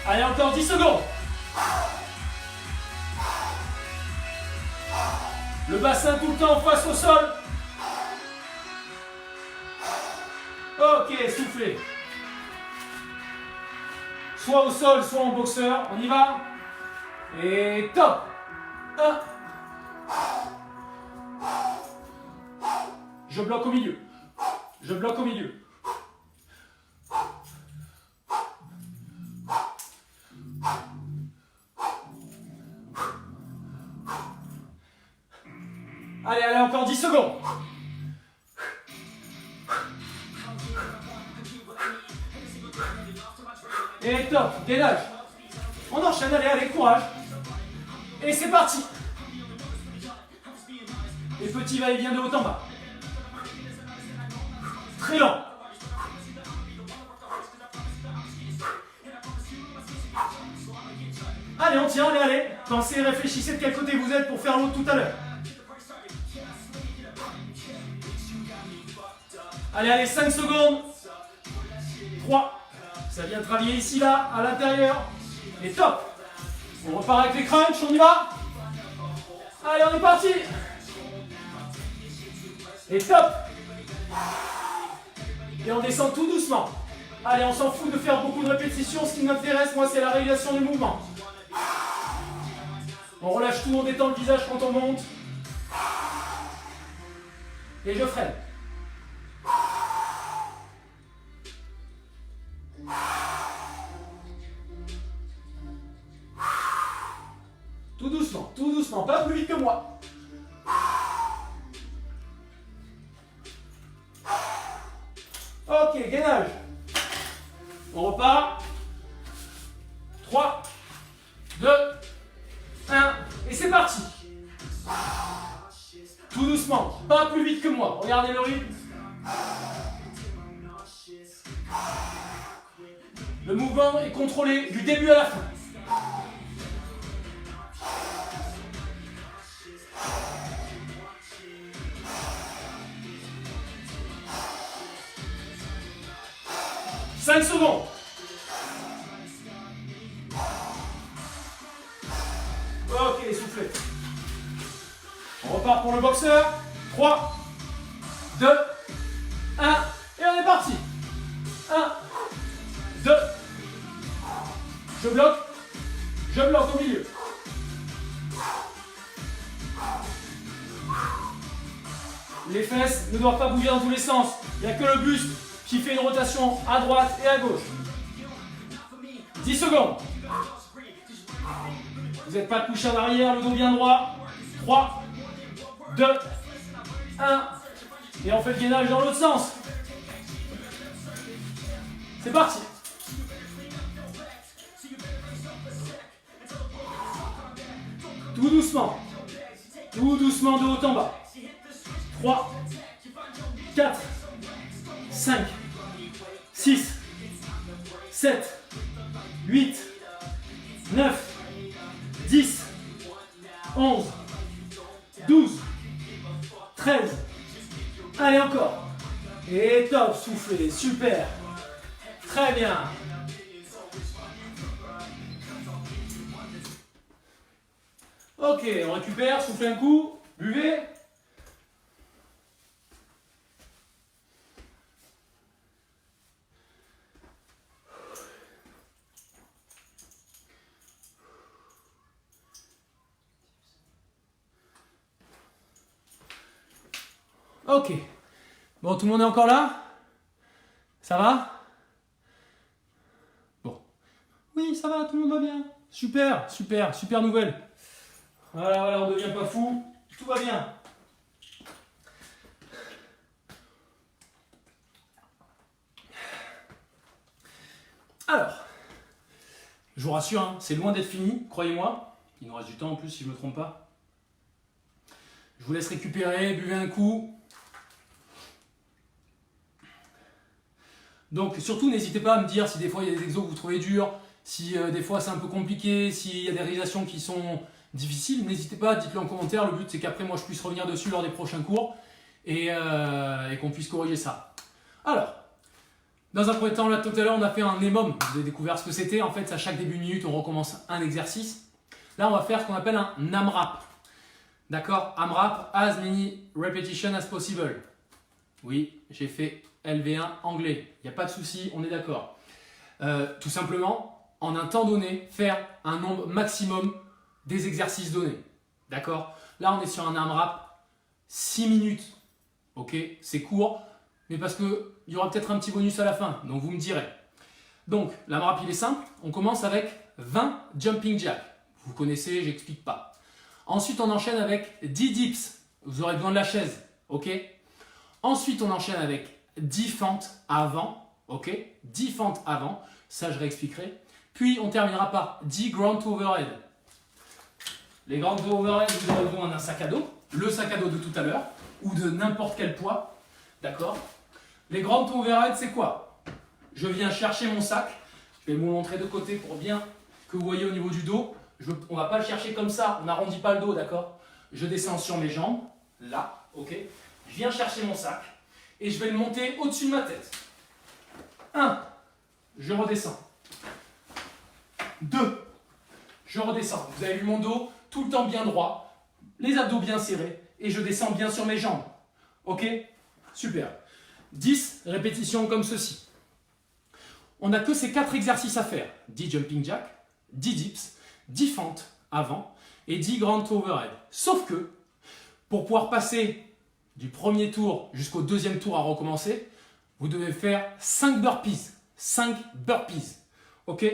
Allez, encore 10 secondes. Le bassin tout le temps face au sol. Ok, soufflez. Soit au sol, soit en boxeur. On y va. Et top. 1. Je bloque au milieu. Je bloque au milieu. Allez, allez, encore 10 secondes. Et top, gainage. On enchaîne, allez, allez, courage. Et c'est parti. Et petit va-et-vient de haut en bas. Très lent. Allez, on tient, allez, allez. Pensez, réfléchissez de quel côté vous êtes pour faire l'autre tout à l'heure. Allez, allez, 5 secondes. 3. Ça vient travailler ici, là, à l'intérieur. Et top. On repart avec les crunchs, on y va. Allez, on est parti. Et top. Et on descend tout doucement. Allez, on s'en fout de faire beaucoup de répétitions. Ce qui m'intéresse, moi, c'est la réalisation du mouvement. On relâche tout, on détend le visage quand on monte. Et je freine. Tout doucement, pas plus vite que moi. Ok, gainage. On repart. 3, 2, 1, et c'est parti. Tout doucement, pas plus vite que moi. Regardez le rythme. Le mouvement est contrôlé du début à la fin. « 5 secondes. et soufflez. On repart pour le boxeur. 3, 2, 1, et on est parti. 1, 2, je bloque au milieu. Les fesses ne doivent pas bouger dans tous les sens. Il n'y a que le buste qui fait une rotation à droite et à gauche. 10 secondes. Vous n'êtes pas couché en arrière, le dos bien droit. 3, 2, 1. Et on fait le gainage dans l'autre sens. C'est parti. Tout doucement de haut en bas. 3, 4, 5, 6, 7, 8, 9, 10, 11, 12, 13. Allez encore. Et top, soufflez, super. Très bien. Ok, on récupère, soufflez un coup, buvez. Ok. Bon, tout le monde est encore là? Ça va? Bon. Oui, ça va, tout le monde va bien. Super, super, super nouvelle. Voilà, on ne devient pas fou. Tout va bien. Alors, je vous rassure, hein, c'est loin d'être fini, croyez-moi. Il nous reste du temps en plus, si je ne me trompe pas. Je vous laisse récupérer, buvez un coup. Donc surtout, n'hésitez pas à me dire si des fois il y a des exos que vous trouvez durs, si des fois c'est un peu compliqué, s'il y a des réalisations qui sont difficiles, n'hésitez pas, dites-le en commentaire. Le but c'est qu'après moi je puisse revenir dessus lors des prochains cours et qu'on puisse corriger ça. Alors, dans un premier temps, là tout à l'heure on a fait un EMOM, vous avez découvert ce que c'était. En fait, à chaque début de minute on recommence un exercice. Là on va faire ce qu'on appelle un AMRAP. D'accord? AMRAP, as many repetitions as possible. Oui, j'ai fait LV1 anglais, il n'y a pas de souci, on est d'accord. Tout simplement, en un temps donné, faire un nombre maximum des exercices donnés. D'accord? Là, on est sur un AMRAP 6 minutes. Ok? C'est court, mais parce qu'il y aura peut-être un petit bonus à la fin, donc vous me direz. Donc, l'AMRAP, il est simple. On commence avec 20 jumping jacks. Vous connaissez, j'explique pas. Ensuite, on enchaîne avec 10 dips. Vous aurez besoin de la chaise. Ok? Ensuite, on enchaîne avec 10 fentes avant, ok, 10 fentes avant, ça je réexpliquerai. Puis on terminera par 10 ground to overhead. Les ground to overhead, vous aurez besoin d'un sac à dos, le sac à dos de tout à l'heure, ou de n'importe quel poids, d'accord. Les ground to overhead, c'est quoi? Je viens chercher mon sac, je vais vous montrer de côté pour bien que vous voyez au niveau du dos. On ne va pas le chercher comme ça, on n'arrondit pas le dos, d'accord. Je descends sur mes jambes, là, ok. Je viens chercher mon sac. Et je vais le monter au-dessus de ma tête. 1, je redescends. 2, je redescends. Vous avez vu mon dos, tout le temps bien droit, les abdos bien serrés, et je descends bien sur mes jambes. Ok? Super. 10 répétitions comme ceci. On n'a que ces 4 exercices à faire. 10 jumping jacks, 10 dips, 10 fentes avant, et 10 ground to overhead. Sauf que, pour pouvoir passer du premier tour jusqu'au deuxième tour à recommencer, vous devez faire 5 burpees. 5 burpees. Ok?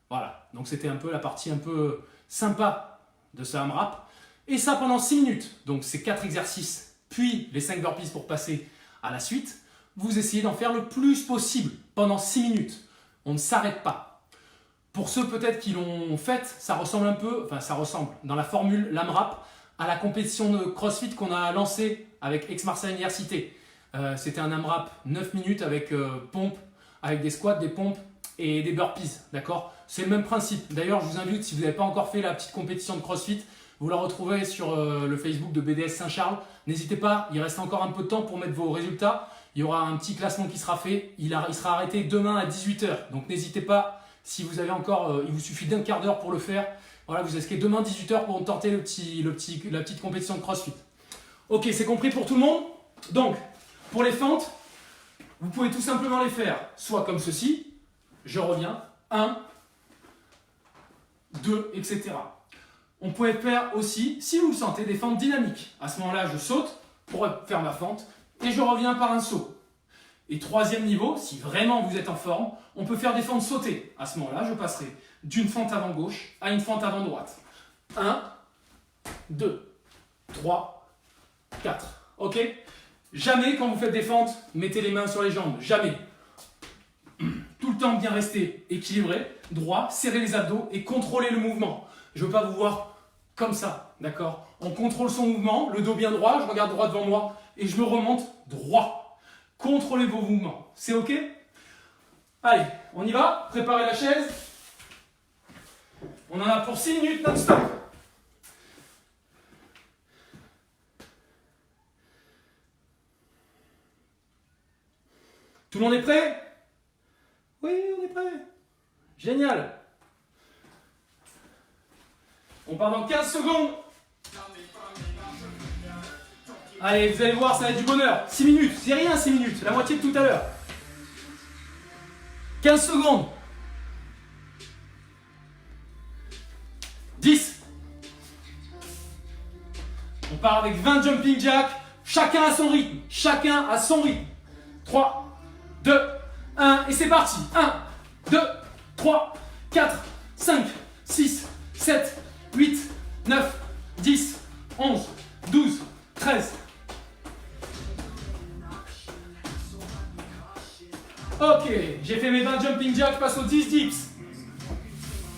Voilà. Donc c'était un peu la partie un peu sympa de ce AMRAP. Et ça pendant 6 minutes. Donc ces 4 exercices, puis les 5 burpees pour passer à la suite. Vous essayez d'en faire le plus possible pendant 6 minutes. On ne s'arrête pas. Pour ceux peut-être qui l'ont fait, ça ressemble un peu, enfin ça ressemble dans la formule l'AMRAP à la compétition de CrossFit qu'on a lancée avec Aix-Marseille Université. C'était un AMRAP 9 minutes avec pompe, avec des squats, des pompes et des burpees. D'accord? C'est le même principe. D'ailleurs, je vous invite, si vous n'avez pas encore fait la petite compétition de CrossFit, vous la retrouvez sur le Facebook de BDS Saint-Charles. N'hésitez pas, il reste encore un peu de temps pour mettre vos résultats. Il y aura un petit classement qui sera fait. Il sera arrêté demain à 18 h. Donc n'hésitez pas, Si vous avez encore, il vous suffit d'un quart d'heure pour le faire. Voilà, vous inscrivez demain 18h pour tenter la petite compétition de CrossFit. Ok, c'est compris pour tout le monde? Donc, pour les fentes, vous pouvez tout simplement les faire soit comme ceci, je reviens, 1, 2, etc. On peut faire aussi, si vous le sentez, des fentes dynamiques. À ce moment-là, je saute pour faire ma fente et je reviens par un saut. Et troisième niveau, si vraiment vous êtes en forme, on peut faire des fentes sautées. À ce moment-là, je passerai d'une fente avant gauche à une fente avant droite. 1, 2, 3, 4. Ok? Jamais quand vous faites des fentes, mettez les mains sur les jambes. Jamais. Tout le temps bien rester équilibré, droit, serrez les abdos et contrôlez le mouvement. Je ne veux pas vous voir comme ça, d'accord? On contrôle son mouvement, le dos bien droit, je regarde droit devant moi et je me remonte droit. Contrôlez vos mouvements, c'est ok? Allez, on y va, préparez la chaise. On en a pour 6 minutes non-stop. Tout le monde est prêt? Oui, on est prêt. Génial. On part dans 15 secondes. Allez, vous allez voir, ça va être du bonheur. 6 minutes, c'est rien 6 minutes, la moitié de tout à l'heure. 15 secondes. 10. On part avec 20 jumping jacks. Chacun à son rythme. Chacun à son rythme. 3, 2, 1 et c'est parti. 1, 2, 3, 4, 5, 6, 7, 8, 9, 10, 11, 12, 13. Ok, j'ai fait mes 20 jumping jacks, je passe aux 10 dips.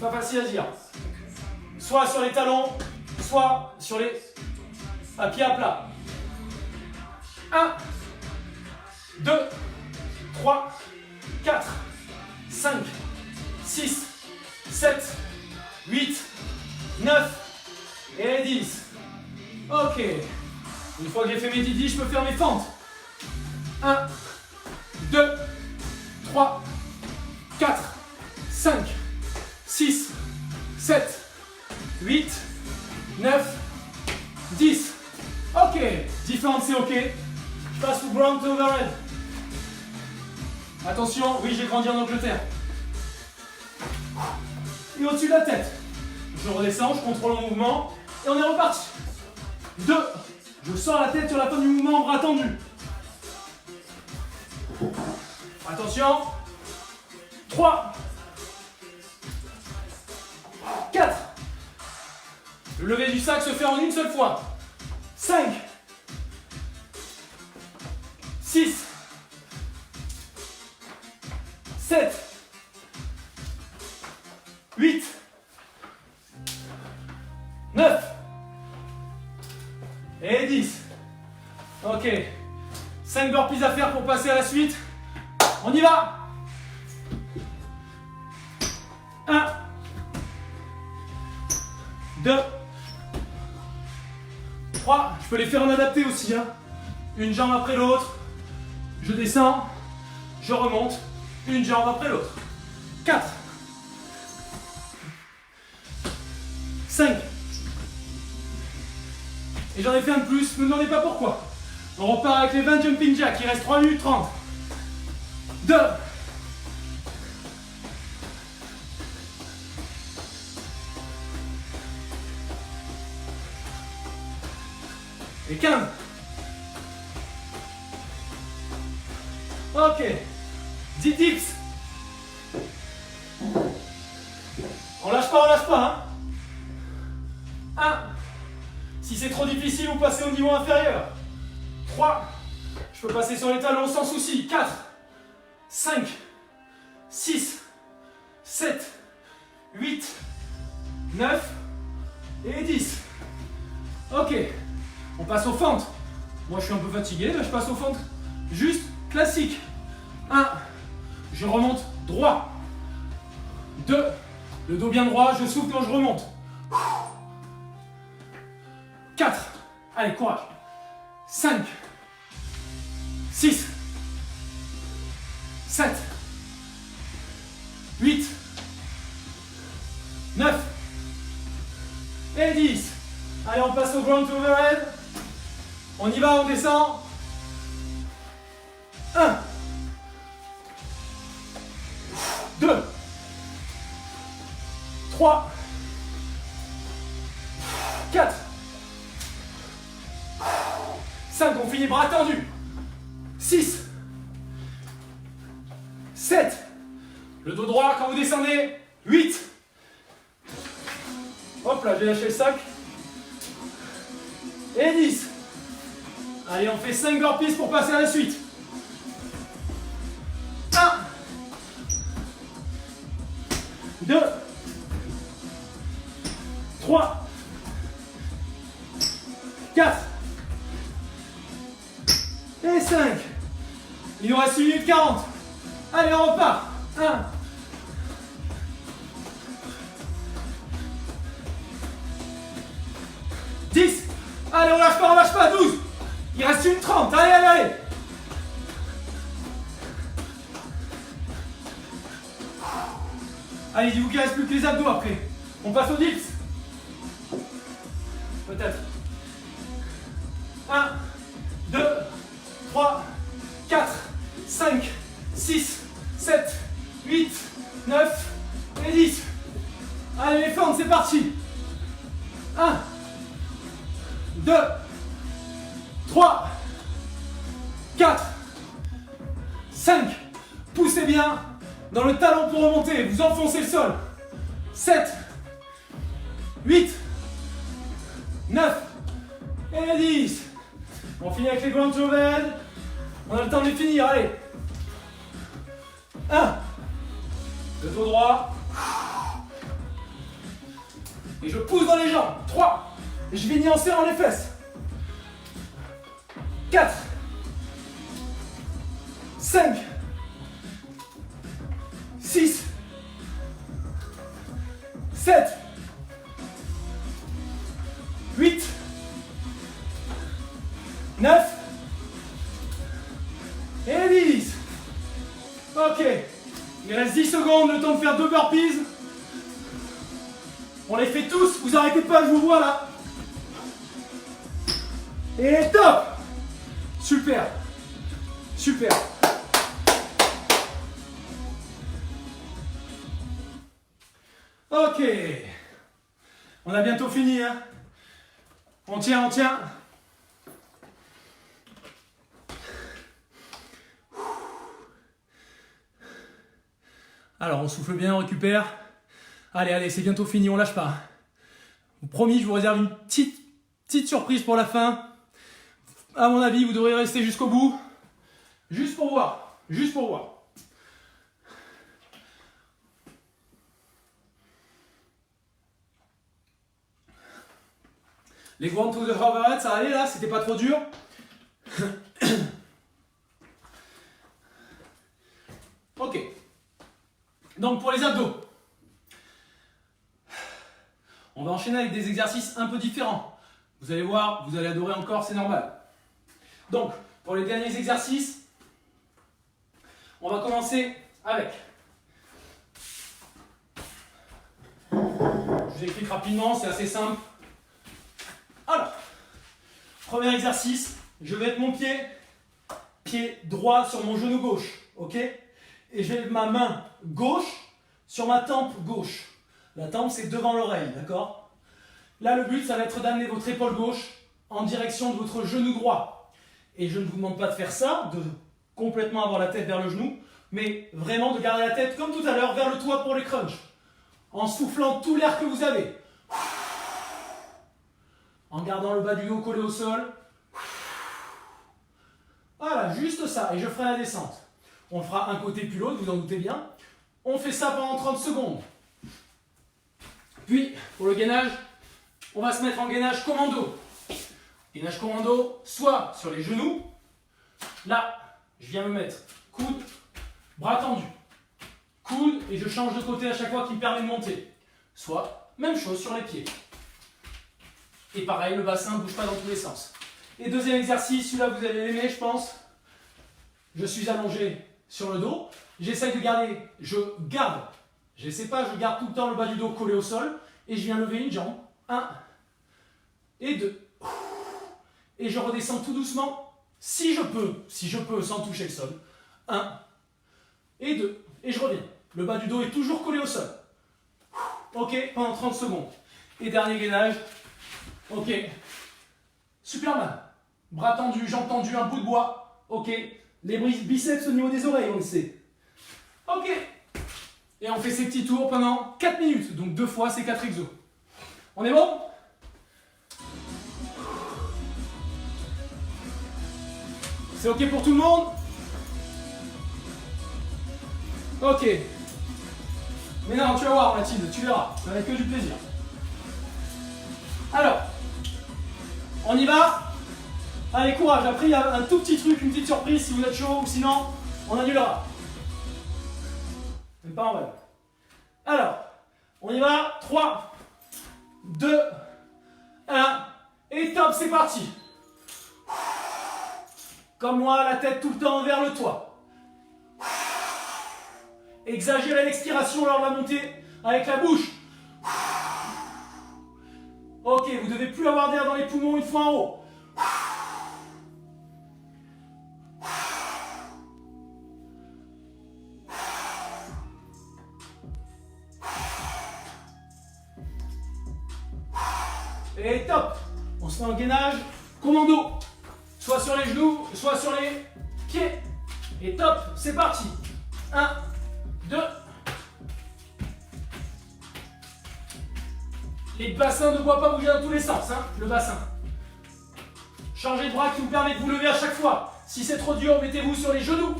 Pas facile à dire. Soit sur les talons, soit sur les à pied à plat. 1, 2, 3, 4, 5, 6, 7, 8, 9 et 10. Ok. Une fois que j'ai fait mes 10 je peux faire mes fentes. 1, 2, 3, 4, 5, 6, 7, 8, 9, 10. Ok. 10 fentes, c'est ok. Je passe au ground to overhead. Attention, oui, j'ai grandi en Angleterre. Et au-dessus de la tête. Je redescends, je contrôle mon mouvement. Et on est reparti. 2. Je sors la tête sur la fin du mouvement en bras tendus. Attention. 3. 4. Le lever du sac se fait en une seule fois. 5. 6. 7. 8. 9. Et 10. Ok. 5 burpees à faire pour passer à la suite. On y va. 1. 2. 3. Je peux les faire en adapté aussi. Hein. Une jambe après l'autre. Je descends. Je remonte. Une jambe après l'autre. 4. 5. Et j'en ai fait un de plus, ne me demandez pas pourquoi. On repart avec les 20 jumping jacks, il reste 3 minutes 30. 2. Et 15. Ok. 10 dips. On lâche pas, hein. 1. Si c'est trop difficile, vous passez au niveau inférieur. 3. Je peux passer sur les talons sans souci. 4. 5. 6. 7. 8. 9. Et 10. Ok. On passe aux fentes. Moi, je suis un peu fatigué. Là, je passe aux fentes juste classiques. 1. Je remonte droit. 2. Le dos bien droit. Je souffle quand je remonte. 4. Allez, courage. 5. 6. 7. 8. 9 et 10. Allez, on passe au ground to overhead. On y va, on descend. 1, 2, 3, 4, 5, on finit bras tendus. 6, 7, le dos droit quand vous descendez. 8, hop là, j'ai lâché le sac. Et 10. Allez, on fait 5 burpees pour passer à la suite. 1, 2, 3, 4 et 5. Il nous reste 1 minute 40. Allez, on repart. 1, 10. Allez, on lâche pas. 12. Il reste 1 30. Allez. Allez, dis-vous qu'il ne reste plus que les abdos après. On passe aux dips. Peut-être. 1, 2, 3, 4, 5, 6, 7, 8, 9 et 10. Allez, les fentes, c'est parti. 1, 2, 3, 4, 5. Poussez bien dans le talon pour remonter. Vous enfoncez le sol. 7, 8, 9 et 10. On finit avec les ground to overhead. On a le temps de les finir. Allez. 1. Le dos droit. Et je pousse dans les jambes. 3. Et je finis en serrant les fesses. 4. 5. 6. 7. 8. 9. Et 10. Ok. Il reste 10 secondes, le temps de faire 2 burpees. On les fait tous, vous arrêtez pas, je vous vois là. Et top. Super. Super. Ok. On a bientôt fini, hein. On tient. Alors, on souffle bien, on récupère. Allez, c'est bientôt fini, on lâche pas. Promis, je vous réserve une petite surprise pour la fin. À mon avis, vous devrez rester jusqu'au bout. Juste pour voir. Les ground to the overhead, ça allait là, c'était pas trop dur. Ok. Donc pour les abdos, on va enchaîner avec des exercices un peu différents. Vous allez voir, vous allez adorer encore, c'est normal. Donc, pour les derniers exercices, on va commencer avec. Je vous explique rapidement, c'est assez simple. Alors, premier exercice, je vais mettre mon pied droit sur mon genou gauche, ok? Et je vais mettre ma main gauche sur ma tempe gauche. La tempe, c'est devant l'oreille, d'accord? Là, le but, ça va être d'amener votre épaule gauche en direction de votre genou droit. Et je ne vous demande pas de faire ça, de complètement avoir la tête vers le genou, mais vraiment de garder la tête, comme tout à l'heure, vers le toit pour les crunchs. En soufflant tout l'air que vous avez. En gardant le bas du dos collé au sol. Voilà, juste ça. Et je ferai la descente. On le fera un côté puis l'autre, vous en doutez bien. On fait ça pendant 30 secondes. Puis, pour le gainage, on va se mettre en gainage commando. Gainage commando, soit sur les genoux. Là, je viens me mettre coude, bras tendus. Coude, et je change de côté à chaque fois qui me permet de monter. Soit, même chose sur les pieds. Et pareil, le bassin ne bouge pas dans tous les sens. Et deuxième exercice, celui-là vous allez l'aimer, je pense. Je suis allongé sur le dos. J'essaye de garder, je garde J'essaie pas, je garde tout le temps le bas du dos collé au sol. Et je viens lever une jambe. 1 et 2. Et je redescends tout doucement, si je peux, sans toucher le sol. 1 et 2. Et je reviens. Le bas du dos est toujours collé au sol. Ok, pendant 30 secondes. Et dernier gainage. Ok. Superman. Bras tendus, jambes tendues, un bout de bois. Ok. Les biceps au niveau des oreilles, on le sait. Ok. Et on fait ces petits tours pendant 4 minutes. Donc 2 fois ces 4 exos. On est bon? C'est ok pour tout le monde? Ok. Mais non, tu vas voir Mathilde, tu verras. Ça va être que du plaisir. Alors, on y va? Allez, courage. Après, il y a un tout petit truc, une petite surprise si vous êtes chaud, ou sinon, on annulera. Même pas en valeur. Alors, on y va. 3, 2, 1, et top, c'est parti. Comme moi, la tête tout le temps vers le toit. Exagérez l'expiration lors de la montée avec la bouche. Ok, vous ne devez plus avoir d'air dans les poumons une fois en haut. Et top. On se fait un gainage commando. Soit sur les genoux, soit sur les pieds. Et top, c'est parti. 1, 2. Les bassins ne doivent pas bouger dans tous les sens, hein, le bassin. Changez de bras qui vous permet de vous lever à chaque fois. Si c'est trop dur, mettez-vous sur les genoux.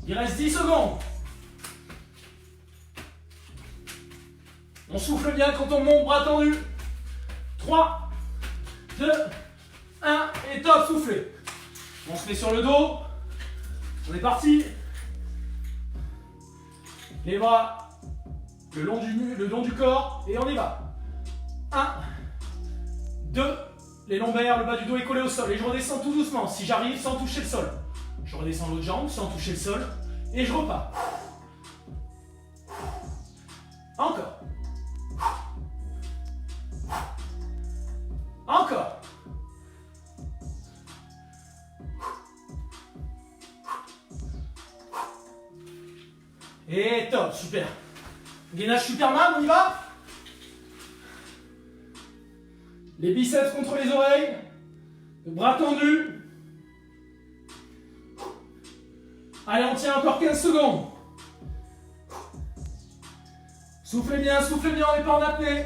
Il reste 10 secondes. On souffle bien quand on monte, bras tendus. 3, 2, 1, et top, soufflez. On se met sur le dos. On est parti. Les bras le long du corps, et on y va. 1, 2, les lombaires, le bas du dos est collé au sol, et je redescends tout doucement, si j'arrive sans toucher le sol. Je redescends l'autre jambe sans toucher le sol, et je repars. Encore. Encore. Et top, super. Gainage Superman, on y va? Les biceps contre les oreilles. Le bras tendu. Allez, on tient encore 15 secondes. Soufflez bien, on n'est pas en apnée.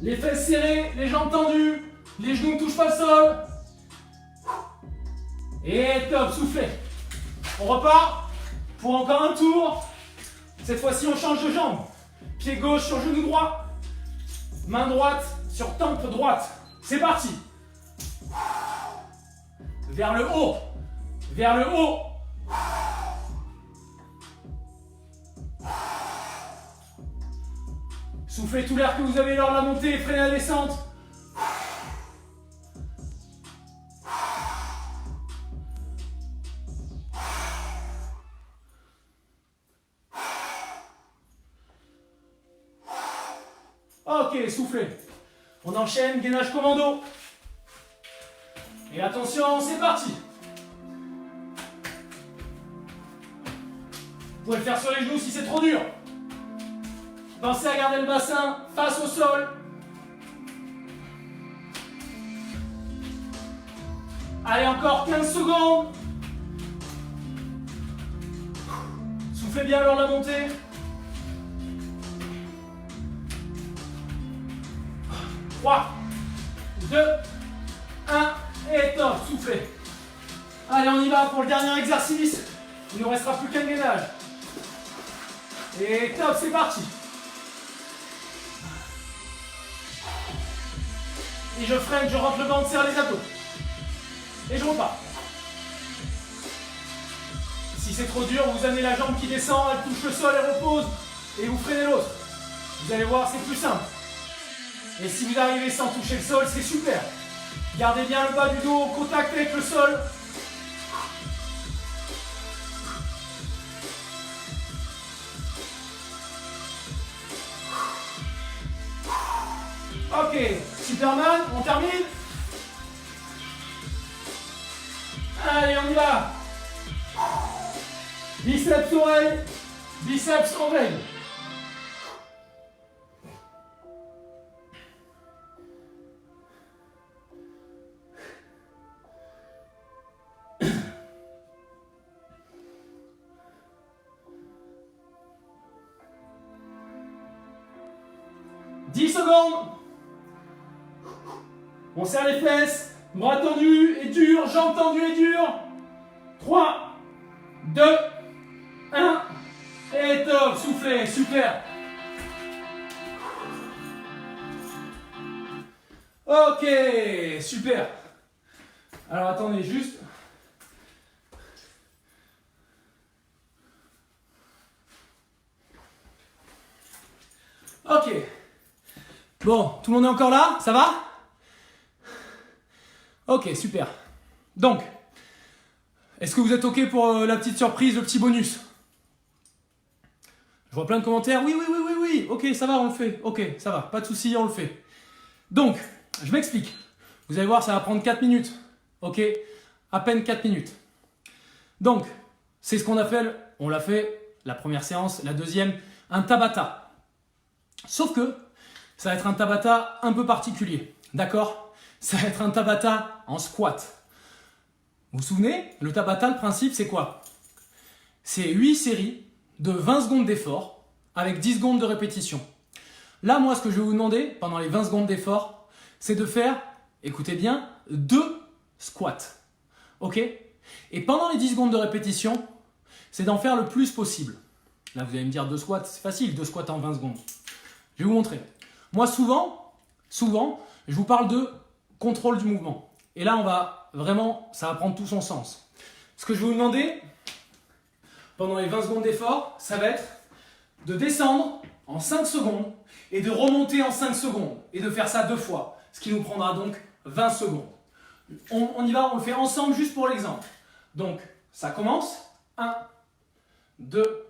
Les fesses serrées, les jambes tendues. Les genoux ne touchent pas le sol. Et top, soufflez. On repart pour encore un tour. Cette fois-ci, on change de jambe. Pied gauche sur genou droit. Main droite sur tempe droite. C'est parti. Vers le haut. Vers le haut. Soufflez tout l'air que vous avez lors de la montée et freinez la descente. Ok, soufflez. On enchaîne, gainage commando. Et attention, c'est parti. Vous pouvez le faire sur les genoux si c'est trop dur. Pensez à garder le bassin face au sol. Allez, encore 15 secondes. Soufflez bien lors de la montée. 3, 2, 1, et top, soufflez. Allez, on y va pour le dernier exercice. Il ne nous restera plus qu'un gainage. Et top, c'est parti. Et je freine, je rentre le ventre, serre les abdos. Et je repars. Si c'est trop dur, vous amenez la jambe qui descend, elle touche le sol, elle repose. Et vous freinez l'autre. Vous allez voir, c'est plus simple. Et si vous arrivez sans toucher le sol, c'est super. Gardez bien le bas du dos en contact avec le sol. Ok, Superman, on termine. Allez, on y va. Biceps oreille, biceps oreille. Secondes. On serre les fesses, bras tendus et durs, jambes tendues et dures. 3, 2, 1. Et top, soufflez, super. Ok, super. Alors attendez juste. Ok. Bon, tout le monde est encore là? Ça va? Ok, super. Donc, est-ce que vous êtes ok pour la petite surprise, le petit bonus? Je vois plein de commentaires. Oui, oui, oui, oui, oui. Ok, ça va, on le fait. Ok, ça va, pas de souci, on le fait. Donc, je m'explique. Vous allez voir, ça va prendre 4 minutes. Ok? À peine 4 minutes. Donc, c'est ce qu'on appelle, on l'a fait, la première séance, la deuxième, un Tabata. Sauf que, ça va être un Tabata un peu particulier. D'accord? Ça va être un Tabata en squat. Vous vous souvenez? Le Tabata, le principe, c'est quoi? C'est 8 séries de 20 secondes d'effort avec 10 secondes de répétition. Là, moi, ce que je vais vous demander pendant les 20 secondes d'effort, c'est de faire, écoutez bien, 2 squats. Ok? Et pendant les 10 secondes de répétition, c'est d'en faire le plus possible. Là, vous allez me dire 2 squats, c'est facile, 2 squats en 20 secondes. Je vais vous montrer. Moi, souvent, je vous parle de contrôle du mouvement. Et là, on va vraiment, ça va prendre tout son sens. Ce que je vais vous demander, pendant les 20 secondes d'effort, ça va être de descendre en 5 secondes et de remonter en 5 secondes. Et de faire ça 2 fois. Ce qui nous prendra donc 20 secondes. On y va, on le fait ensemble juste pour l'exemple. Donc, ça commence. 1, 2,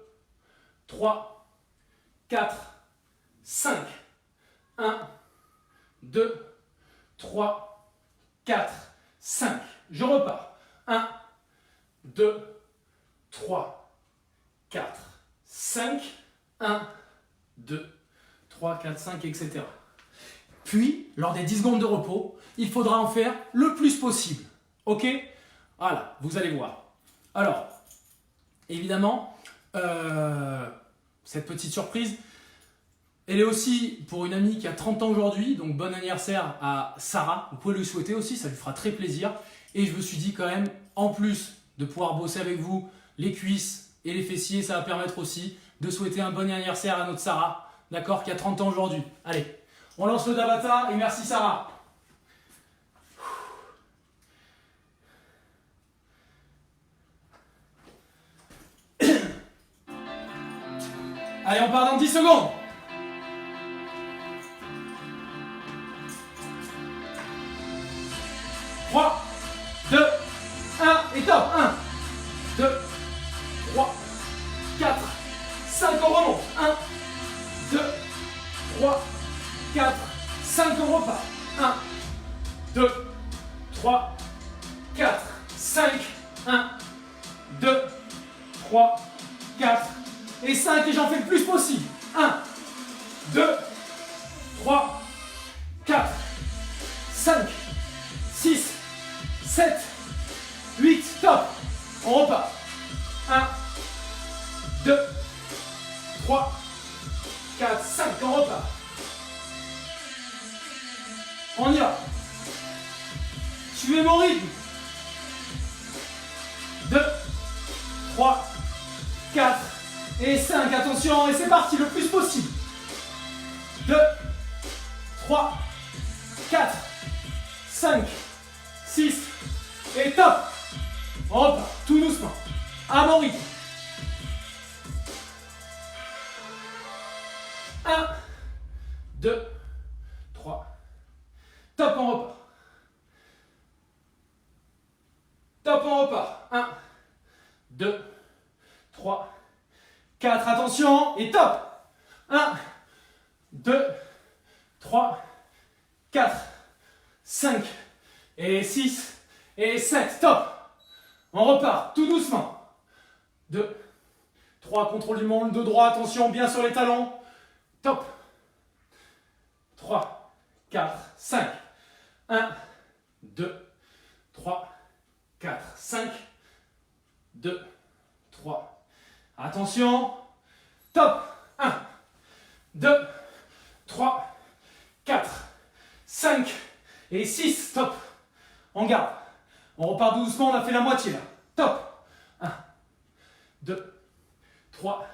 3, 4, 5. 1, 2, 3, 4, 5. Je repars. 1, 2, 3, 4, 5. 1, 2, 3, 4, 5, etc. Puis, lors des 10 secondes de repos, il faudra en faire le plus possible. Ok? Voilà, vous allez voir. Alors, évidemment, cette petite surprise, elle est aussi pour une amie qui a 30 ans aujourd'hui, donc bon anniversaire à Sarah. Vous pouvez lui souhaiter aussi, ça lui fera très plaisir. Et je me suis dit quand même, en plus de pouvoir bosser avec vous les cuisses et les fessiers, ça va permettre aussi de souhaiter un bon anniversaire à notre Sarah, d'accord, qui a 30 ans aujourd'hui. Allez, on lance le Tabata et merci Sarah. Allez, on part dans 10 secondes. 3, 2, 1 et top. 1, 2, 3, 4, 5, on remonte. 1, 2, 3, 4, 5, on repart. 1, 2, 3, 4, 5, 1, 2, 3, 4 et 5 et j'en fais le plus possible. 1, 2, 3, 4, 5, 6, 7, 8, top. On repart. 1, 2, 3, 4, 5, on repart. On y va. Suivez mon rythme. 2, 3, 4 et 5. Attention, et c'est parti le plus possible. 2, 3, 4, 5, 6 et top. On repart tout doucement. À mon rythme. 1, 2, 3. Top, on repart. Top, on repart. 1, 2, 3, 4. Attention. Et top. 1, 2, 3, et 6, et 7, top. On repart, tout doucement. 2, 3, contrôle du monde, dos droit, attention, bien sur les talons. Top. 3, 4, 5. 1, 2, 3, 4, 5. 2, 3. Attention. Top. 1, 2, 3, 4, 5 et 6. Top. On garde. On repart doucement, on a fait la moitié là. Top. 1, 2, 3,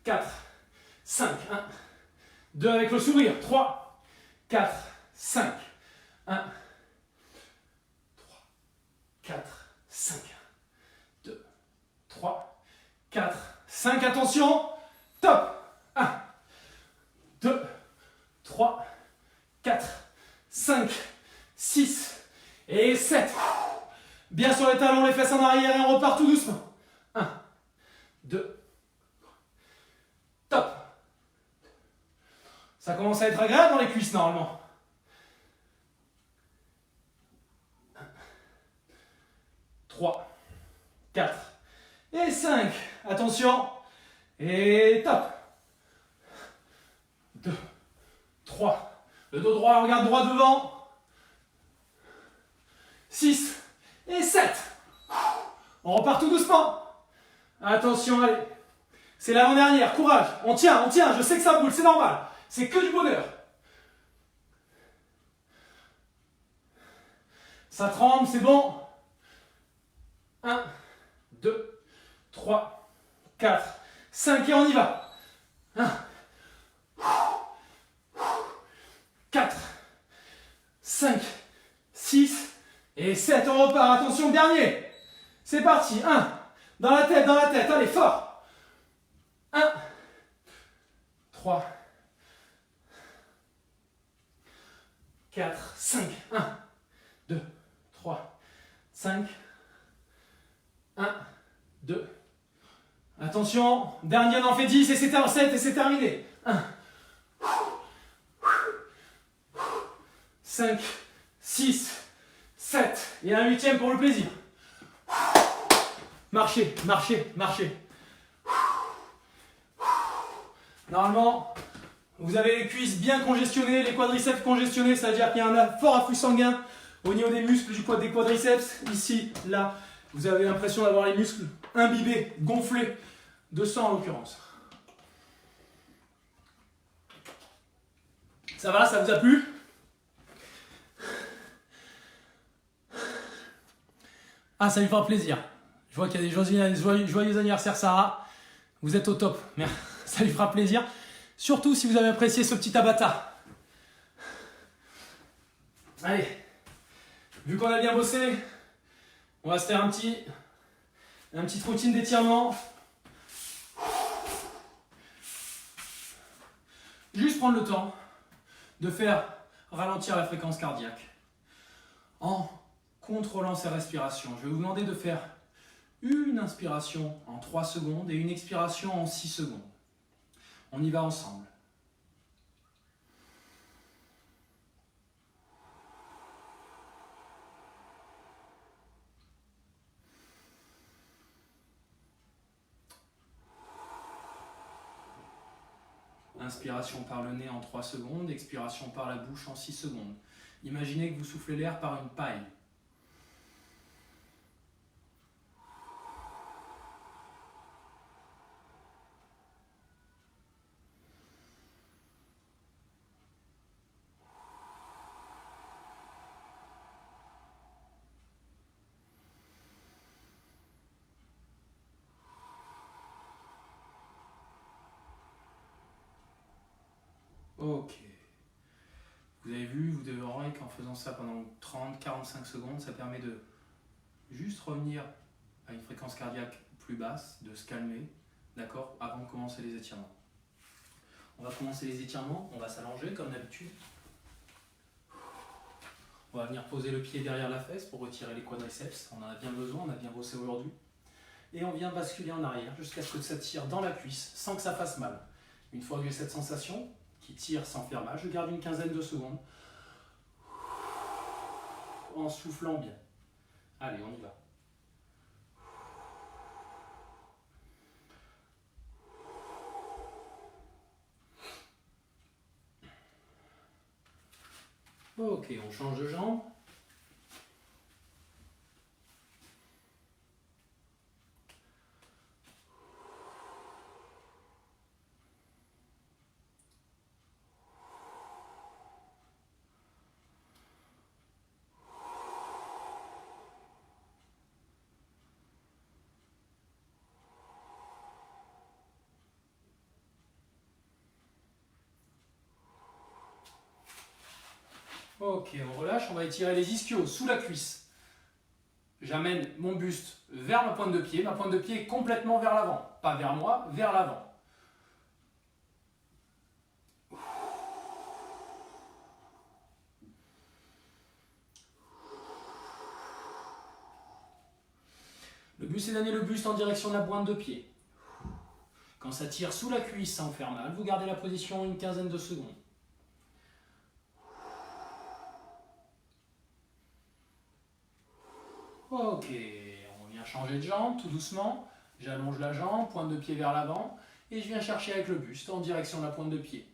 4, 5. 1, 2 avec le sourire. 3, 4, 5. 1, 3, 4, 5. 2, 3, 4, 5. Attention. Top. 1, 2, 3, 4, 5, 6 et 7. Bien sur les talons, les fesses en arrière et on repart tout doucement. 1, 2, top. Ça commence à être agréable dans les cuisses normalement. 1, 3, 4 et 5. Attention. Et top. 2, 3. Le dos droit, regarde droit devant. 6 et 7. On repart tout doucement. Attention, allez. C'est l'avant-dernière, courage. On tient, je sais que ça brûle, c'est normal. C'est que du bonheur. Ça tremble, c'est bon. 1, 2, 3, 4, 5 et on y va. 1, 4, 5, 6 et 7. On repart. Attention, dernier. C'est parti. 1. Dans la tête. Allez, fort. 1, 3, 4, 5. 1, 2, 3, 5. 1, 2. Attention. Dernier, on en fait 10 et c'est 7 et c'est terminé. 1, 5, 6, 7 et un huitième pour le plaisir. Marchez. Normalement, vous avez les cuisses bien congestionnées, les quadriceps congestionnés, c'est-à-dire qu'il y a un fort afflux sanguin au niveau des muscles des quadriceps. Ici, là, vous avez l'impression d'avoir les muscles imbibés, gonflés de sang en l'occurrence. Ça va, ça vous a plu ? Ah, ça lui fera plaisir. Je vois qu'il y a des joyeux anniversaires, Sarah. Vous êtes au top. Merci. Ça lui fera plaisir. Surtout si vous avez apprécié ce petit Tabata. Allez. Vu qu'on a bien bossé, on va se faire une petite routine d'étirement. Juste prendre le temps de faire ralentir la fréquence cardiaque en contrôlant ses respirations. Je vais vous demander de faire une inspiration en 3 secondes et une expiration en 6 secondes. On y va ensemble. Inspiration par le nez en 3 secondes, expiration par la bouche en 6 secondes. Imaginez que vous soufflez l'air par une paille. Ok. Vous avez vu, vous verrez qu'en faisant ça pendant 30-45 secondes, ça permet de juste revenir à une fréquence cardiaque plus basse, de se calmer, d'accord, avant de commencer les étirements. On va commencer les étirements, on va s'allonger comme d'habitude. On va venir poser le pied derrière la fesse pour retirer les quadriceps, on en a bien besoin, on a bien bossé aujourd'hui. Et on vient basculer en arrière jusqu'à ce que ça tire dans la cuisse sans que ça fasse mal. Une fois que j'ai cette sensation, qui tire sans faire mal, je garde une quinzaine de secondes. en soufflant bien. Allez, on y va. Ok, on change de jambe. Ok, on relâche, on va étirer les ischios sous la cuisse. J'amène mon buste vers ma pointe de pied. Ma pointe de pied est complètement vers l'avant. Pas vers moi, vers l'avant. Le but, c'est d'amener le buste en direction de la pointe de pied. Quand ça tire sous la cuisse sans faire mal, vous gardez la position une quinzaine de secondes. Ok, on vient changer de jambe tout doucement. J'allonge la jambe, pointe de pied vers l'avant, et je viens chercher avec le buste en direction de la pointe de pied.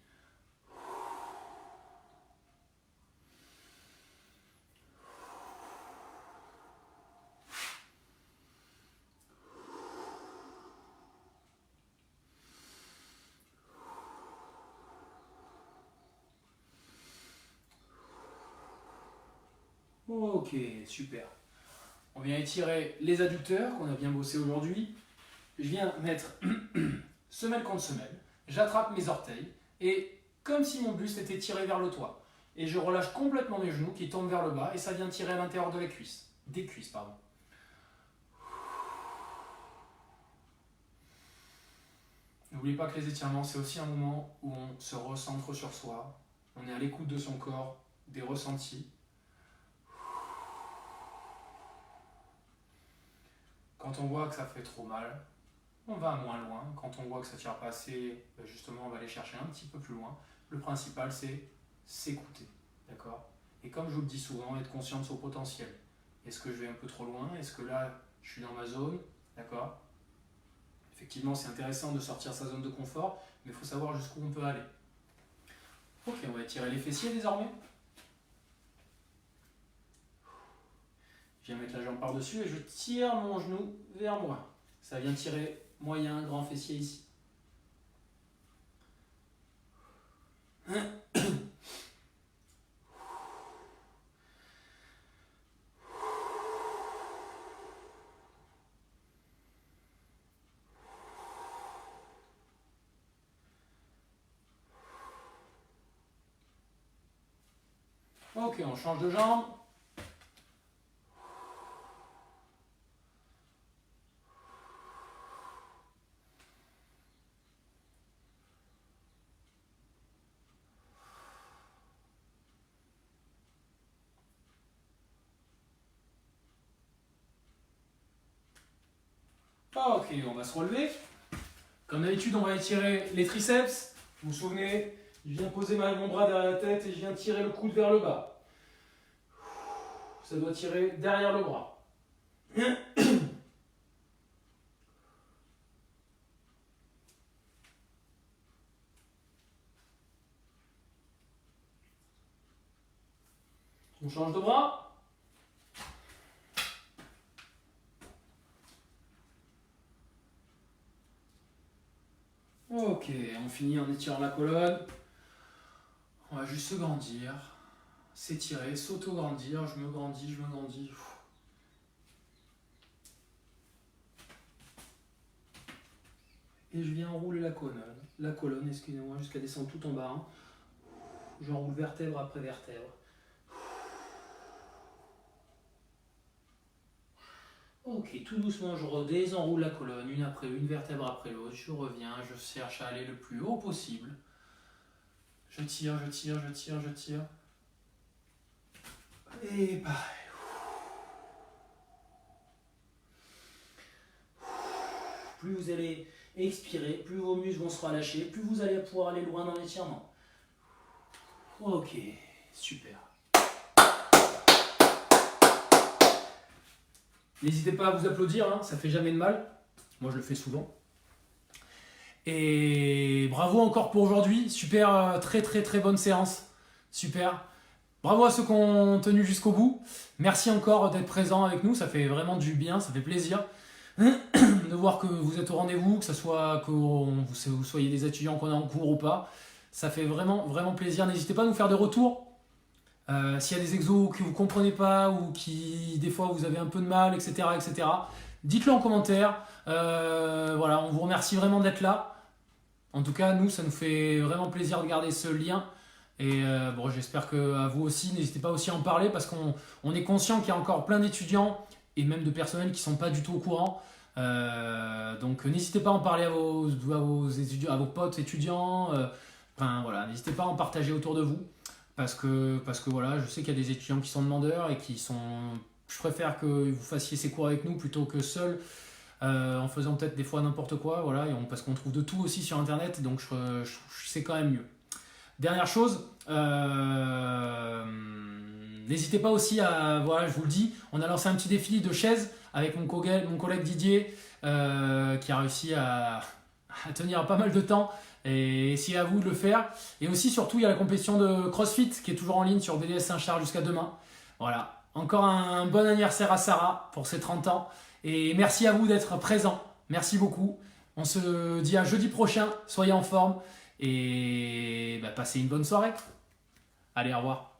Ok, super. On vient étirer les adducteurs qu'on a bien bossé aujourd'hui. Je viens mettre semelle contre semelle. J'attrape mes orteils et comme si mon buste était tiré vers le toit. Et je relâche complètement mes genoux qui tombent vers le bas et ça vient tirer à l'intérieur de la cuisse. Des cuisses, pardon. N'oubliez pas que les étirements, c'est aussi un moment où on se recentre sur soi. On est à l'écoute de son corps, des ressentis. Quand on voit que ça fait trop mal, on va moins loin. Quand on voit que ça tire pas assez, justement, on va aller chercher un petit peu plus loin. Le principal, c'est s'écouter, d'accord? Et comme je vous le dis souvent, être conscient de son potentiel. Est-ce que je vais un peu trop loin? Est-ce que là, je suis dans ma zone? D'accord? Effectivement, c'est intéressant de sortir sa zone de confort, mais il faut savoir jusqu'où on peut aller. Ok, on va étirer les fessiers désormais. Je viens mettre la jambe par-dessus et je tire mon genou vers moi. Ça vient tirer moyen, grand fessier ici. Ok, on change de jambe. Ok, on va se relever. Comme d'habitude, on va étirer les triceps. Vous vous souvenez, je viens poser mon bras derrière la tête et je viens tirer le coude vers le bas. Ça doit tirer derrière le bras. On change de bras. Ok, on finit en étirant la colonne. On va juste se grandir, s'étirer, s'auto-grandir. Je me grandis, je me grandis. Et je viens enrouler la colonne, excusez-moi, jusqu'à descendre tout en bas. Hein. J'enroule vertèbre après vertèbre. Ok, tout doucement, je redésenroule la colonne, une après une, vertèbre après l'autre. Je reviens, je cherche à aller le plus haut possible. Je tire, je tire, je tire, je tire. Et pareil. Plus vous allez expirer, plus vos muscles vont se relâcher, plus vous allez pouvoir aller loin dans l'étirement. Ok, super. N'hésitez pas à vous applaudir, hein, ça fait jamais de mal. Moi, je le fais souvent. Et bravo encore pour aujourd'hui. Super, très très très bonne séance. Super. Bravo à ceux qui ont tenu jusqu'au bout. Merci encore d'être présents avec nous. Ça fait vraiment du bien, ça fait plaisir de voir que vous êtes au rendez-vous, que ce soit que vous soyez des étudiants qu'on a en cours ou pas. Ça fait vraiment vraiment plaisir. N'hésitez pas à nous faire des retours. S'il y a des exos que vous ne comprenez pas ou qui des fois vous avez un peu de mal, etc. etc. Dites-le en commentaire. Voilà, on vous remercie vraiment d'être là. En tout cas, nous, ça nous fait vraiment plaisir de garder ce lien. Et bon, j'espère qu'à vous aussi, n'hésitez pas aussi à en parler parce qu'on est conscient qu'il y a encore plein d'étudiants et même de personnels qui ne sont pas du tout au courant. Donc n'hésitez pas à en parler à vos étudiants, à vos potes étudiants. Enfin voilà, n'hésitez pas à en partager autour de vous parce que voilà, je sais qu'il y a des étudiants qui sont demandeurs et qui sont. Je préfère que vous fassiez ces cours avec nous plutôt que seul. En faisant peut-être des fois n'importe quoi, voilà, parce qu'on trouve de tout aussi sur internet, donc c'est quand même mieux. Dernière chose, n'hésitez pas aussi à, voilà, je vous le dis, on a lancé un petit défi de chaises avec mon collègue Didier qui a réussi à tenir pas mal de temps et c'est à vous de le faire. Et aussi surtout il y a la compétition de CrossFit qui est toujours en ligne sur BDS Saint-Charles jusqu'à demain. Voilà, encore un bon anniversaire à Sarah pour ses 30 ans. Et merci à vous d'être présents. Merci beaucoup. On se dit à jeudi prochain. Soyez en forme et passez une bonne soirée. Allez, au revoir.